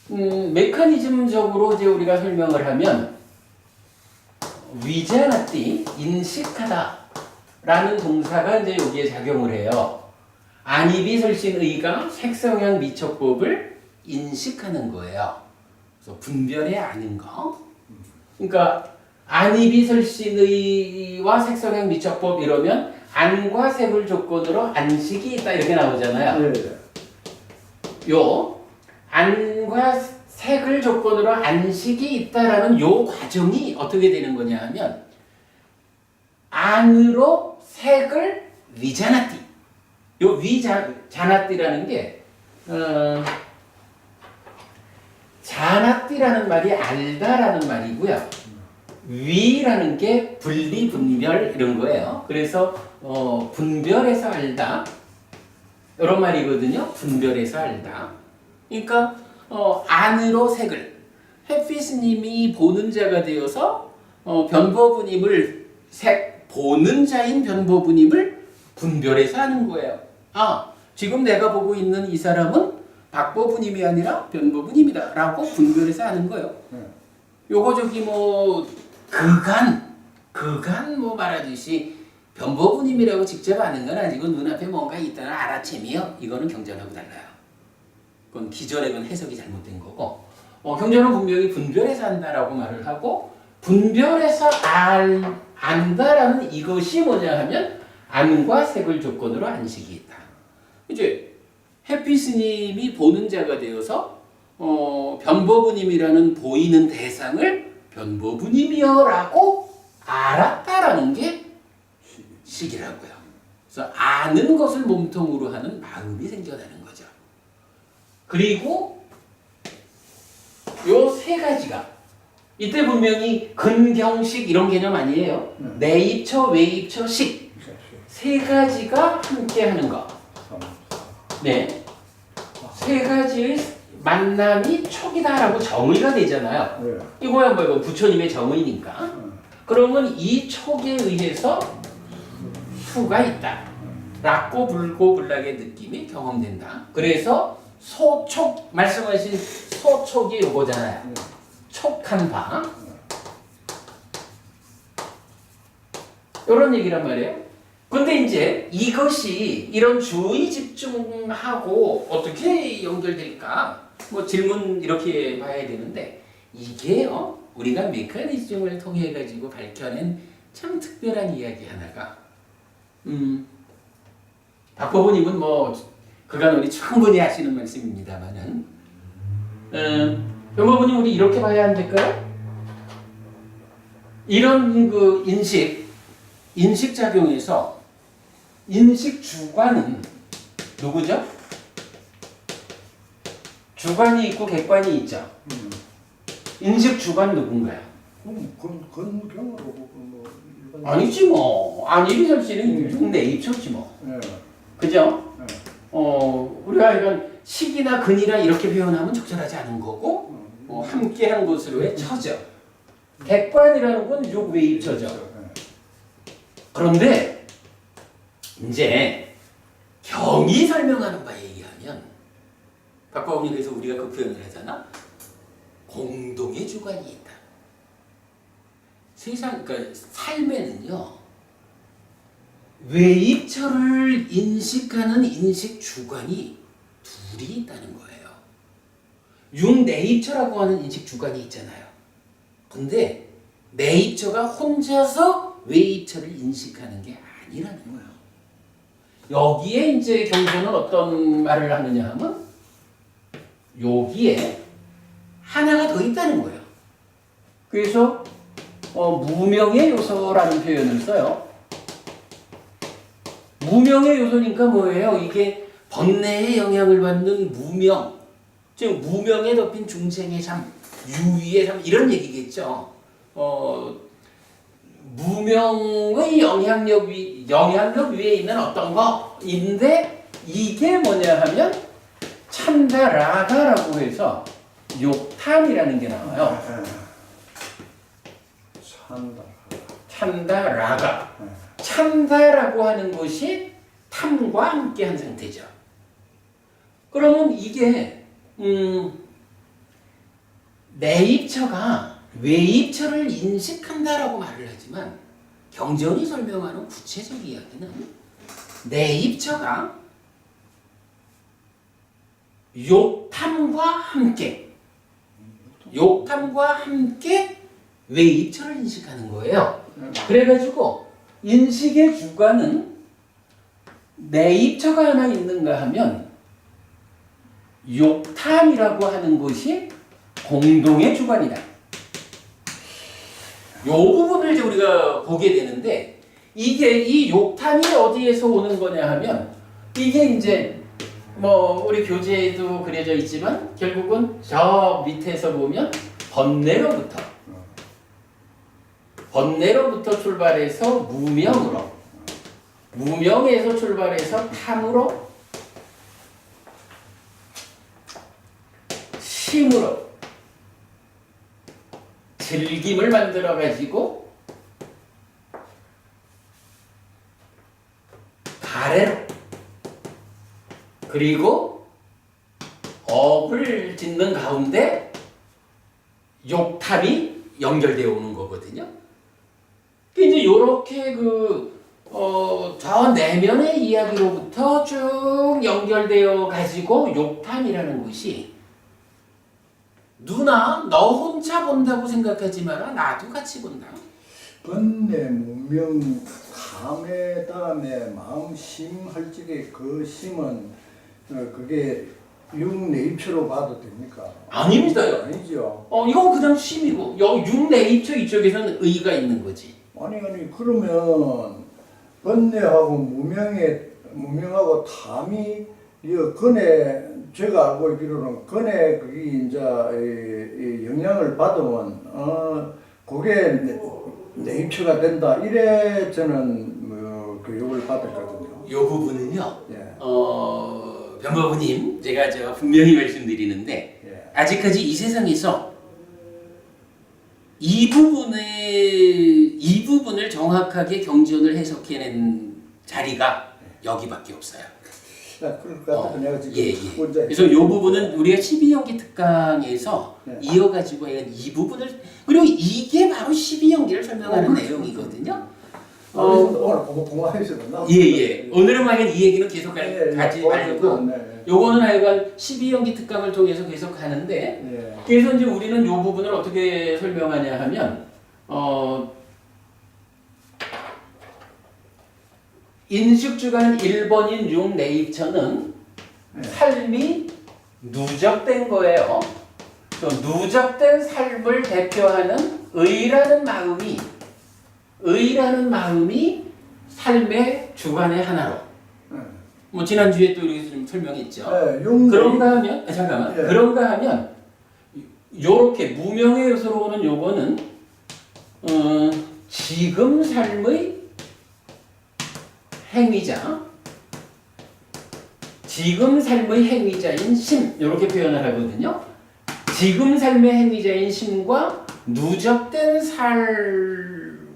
메커니즘적으로 이제 우리가 설명을 하면 위자나띠 인식하다라는 동사가 이제 여기에 작용을 해요. 안이비설신의가 색성향 미척법을 인식하는 거예요. 그래서 분별해 아는 거. 그러니까 안이비설신의와 색성향 미척법 이러면 안과 색을 조건으로 안식이 있다 이렇게 나오잖아요. 네. 요 안과 색을 조건으로 안식이 있다라는 요 과정이 어떻게 되는 거냐 하면 안으로 색을 위자나띠. 요 위자나띠라는 게 자나띠라는 말이 알다라는 말이고요. 위라는 게 분리 분별 이런 거예요. 그래서 분별해서 알다 이런 말이거든요. 분별해서 알다. 그러니까 안으로 색을 햇빛님이 보는 자가 되어서 변법부님을 색 보는 자인 변법부님을 분별해서 하는 거예요. 아 지금 내가 보고 있는 이 사람은 박법부님이 아니라 변법부님이다 라고 분별해서 하는 거예요. 요거 저기 뭐 그간 뭐 말하듯이 변법부님이라고 직접 아는 건 아니고 눈앞에 뭔가 있다는 알아채미요. 이거는 경전하고 달라요. 그건 기존에는 해석이 잘못된 거고 경전은 분명히 분별해서 한다라고 말을 하고 분별해서 안다라는 이것이 뭐냐 하면 안과 색을 조건으로 안식이 있다. 이제 햇빛스님이 보는 자가 되어서 변법부님이라는 보이는 대상을 변법부님이여라고 알았다라는 게 식이라고요. 그래서 아는 것을 몸통으로 하는 마음이 생겨나는 거죠. 그리고 요 세 가지가 이때 분명히 근경식 이런 개념 아니에요. 내입처, 외입처, 식 세 가지가 함께 하는 거. 네. 세 가지의 만남이 촉이다라고 정의가 되잖아요. 네. 이거야 뭐 부처님의 정의니까. 그러면 이 촉에 의해서 수가 있다. 라고 불고불락의 느낌이 경험된다. 그래서 소촉 말씀하신 소촉이 요거잖아요. 촉한 바. 이런 얘기란 말이에요. 근데 이제 이것이 이런 주의 집중하고 어떻게 연결될까? 뭐 질문 이렇게 봐야 되는데 이게요. 우리가 메커니즘을 통해 가지고 밝혀낸 참 특별한 이야기 하나가 박법부님은 뭐 그간 우리 충분히 하시는 말씀입니다만은 변법부님 우리 이렇게 봐야 안 될까요? 이런 그 인식 작용에서 인식 주관은 누구죠? 주관이 있고 객관이 있죠. 인식 주관 누군가요? 그건 경으로 뭐 일반. 아니지 뭐. 안이비설신은 육내입처지 뭐. 네. 그죠? 네. 우리가 이건 식이나 근이나 이렇게 표현하면 적절하지 않은 거고 함께한 것으로의 처죠. 객관이라는 건 육외입처죠. 그런데 이제 영이 설명하는 바에 의하면 박과옥님께서 우리가 그 표현을 하잖아. 공동의 주관이 있다. 세상, 그러니까 삶에는요, 외입처를 인식하는 인식 주관이 둘이 있다는 거예요. 융내입처라고 하는 인식 주관이 있잖아요. 근데 내입처가 혼자서 외입처를 인식하는 게 아니라는 거예요. 여기에 이제 경전은 어떤 말을 하느냐 하면 여기에 하나가 더 있다는 거예요. 그래서 무명의 요소라는 표현을 써요. 무명의 요소니까 뭐예요? 이게 번뇌의 영향을 받는 무명, 즉 무명에 덮인 중생의 삶, 유의의 삶 이런 얘기겠죠. 무명의 영향력 위에 있는 어떤 거인데 이게 뭐냐 하면 찬다라가라고 해서 욕탐이라는 게 나와요. 찬다라가. 찬다라고 하는 것이 탐과 함께한 상태죠. 그러면 이게 내입처가 외입처를 인식한다라고 말을 하지만 경전이 설명하는 구체적 이야기는 내입처가 욕탐과 함께 외입처를 인식하는 거예요. 그래가지고 인식의 주관은 내입처가 하나 있는가 하면 욕탐이라고 하는 것이 공동의 주관이다. 이 부분을 이제 우리가 보게 되는데 이게 이 욕탐이 어디에서 오는 거냐 하면 이게 이제 뭐 우리 교재에도 그려져 있지만 결국은 저 밑에서 보면 번뇌로부터 출발해서 무명으로, 무명에서 출발해서 탐으로, 심으로 즐김을 만들어 가지고 가래로, 그리고 업을 짓는 가운데 욕탐이 연결되어 오는 거거든요. 이제 이렇게 저 내면의 이야기로부터 쭉 연결되어 가지고 욕탐이라는 것이 누나 너 혼자 본다고 생각하지 마라. 나도 같이 본다. 번뇌, 무명, 감에 다음에 마음 심 할 적에 그 심은 그게 육내입처로 봐도 됩니까? 아닙니다. 아니죠. 이건 그냥 심이고 육내입처 이쪽에서는 의가 있는 거지. 아니 그러면 번뇌하고 무명하고 탐이 이 근에 제가 알고 있기로는 근에 그게 이제 이 영향을 받으면 그게 내입처가 된다 이래 저는 교육을 받았거든요. 이 부분은요. 예. 변호부님 제가 분명히 말씀드리는데 예. 아직까지 이 세상에서 이 부분을 정확하게 경전을 해석해낸 자리가 여기밖에 없어요. 그럴 것 같아서 내가 지금 예. 혼자 그래서 이 부분은 우리가 12연기 특강에서 네. 이어가지고 이 부분을 그리고 이게 바로 12연기를 설명하는 내용이거든요. 오늘 공부하셔도 예. 오늘은 만약 이 얘기는 계속 가지 말고 요거는 하여간 12연기 특강을 통해서 계속 하는데 그래서 이제 우리는 요 부분을 어떻게 설명하냐 하면 인식주관 1번인 육내입처는 삶이 누적된 거예요. 또 누적된 삶을 대표하는 의라는 마음이 삶의 주관의 하나로. 뭐 지난주에 또 이렇게 좀 설명했죠. 그런가 하면 잠깐만. 그런가 하면 요렇게 무명의 요소로 오는 요거는 지금 삶의 행위자인 심 이렇게 표현을 하거든요. 지금 삶의 행위자인 심과 누적된 삶인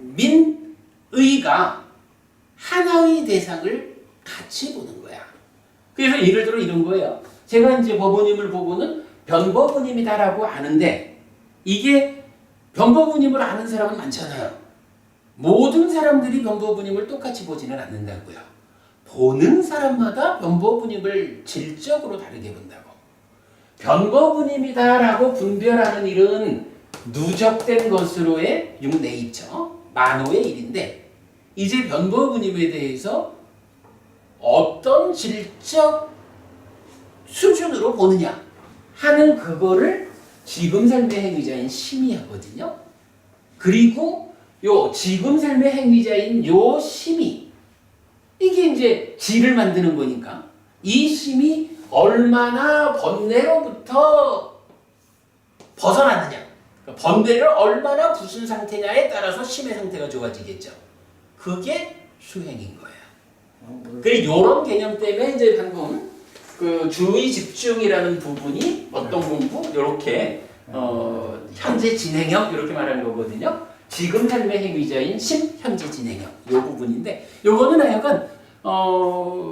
의가 하나의 대상을 같이 보는 거야. 그래서 예를 들어 이런 거예요. 제가 이제 법원님을 보고는 변법원님이다라고 아는데 이게 변법원님을 아는 사람은 많잖아요. 모든 사람들이 변법원님을 똑같이 보지는 않는다고요. 보는 사람마다 변법원님을 질적으로 다르게 본다고. 변법원님이다라고 분별하는 일은 누적된 것으로의 육네이처, 만호의 일인데 이제 변법원님에 대해서 어떤 질적 수준으로 보느냐 하는 그거를 지금 삶의 행위자인 심이 하거든요. 그리고 요 지금 삶의 행위자인 요 심이 이게 이제 지를 만드는 거니까 이 심이 얼마나 번뇌로부터 벗어나느냐, 번뇌를 얼마나 부순 상태냐에 따라서 심의 상태가 좋아지겠죠. 그게 수행인 거예요. 그 이런 개념 때문에 이제 방금 그 주의 집중이라는 부분이 어떤 공부 이렇게 현재 진행형 이렇게 말하는 거거든요. 지금 삶의 행위자인 심 현재 진행형 이 부분인데 요거는 하여간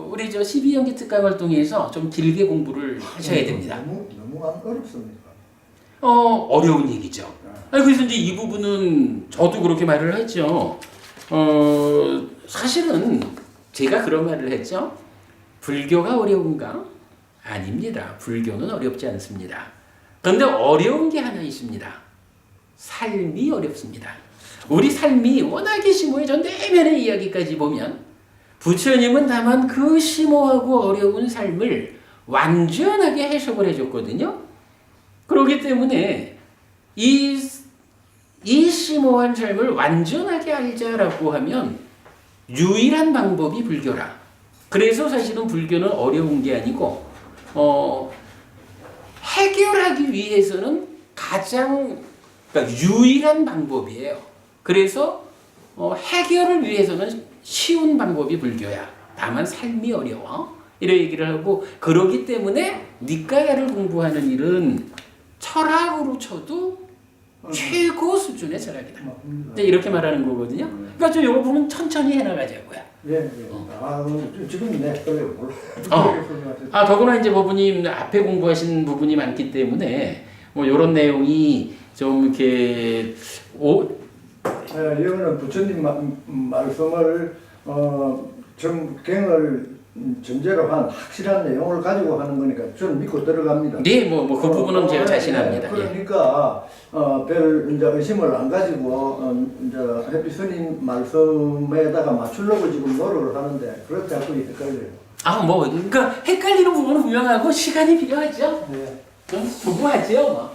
우리 저 12연기 특강 활동에서 좀 길게 공부를 하셔야 됩니다. 너무 안 어렵습니까? 어려운 얘기죠. 아니, 그래서 이제 이 부분은 저도 그렇게 말을 했죠. 사실은 제가 그런 말을 했죠. 불교가 어려운가? 아닙니다. 불교는 어렵지 않습니다. 그런데 어려운 게 하나 있습니다. 삶이 어렵습니다. 우리 삶이 워낙에 심오해. 전 내면의 이야기까지 보면 부처님은 다만 그 심오하고 어려운 삶을 완전하게 해석을 해줬거든요. 그렇기 때문에 이 심오한 삶을 완전하게 알자라고 하면 유일한 방법이 불교라. 그래서 사실은 불교는 어려운 게 아니고 해결하기 위해서는 가장 그러니까 유일한 방법이에요. 그래서 해결을 위해서는 쉬운 방법이 불교야. 다만 삶이 어려워. 이런 얘기를 하고 그러기 때문에 니까야를 공부하는 일은 철학으로 쳐도 최고 수준의 철학이다. 이렇게 말하는 거거든요. 그러니까 저 이거 보면 천천히 해나가자고요. 예. 지금 그래요. 더구나 이제 법부님 앞에 공부하신 부분이 많기 때문에 뭐 이런 내용이 좀 이렇게 이거는 부처님 말씀을 정갱을 전제로 한 확실한 내용을 가지고 하는 거니까 저는 믿고 들어갑니다. 네, 그 부분은 제가 자신합니다. 그러니까 별 이제 의심을 안 가지고 이제 해피 스님 말씀에다가 맞추려고 지금 노력을 하는데 그렇게 자꾸 헷갈려요. 그러니까 헷갈리는 부분은 분명하고 시간이 필요하죠. 네. 부부하죠.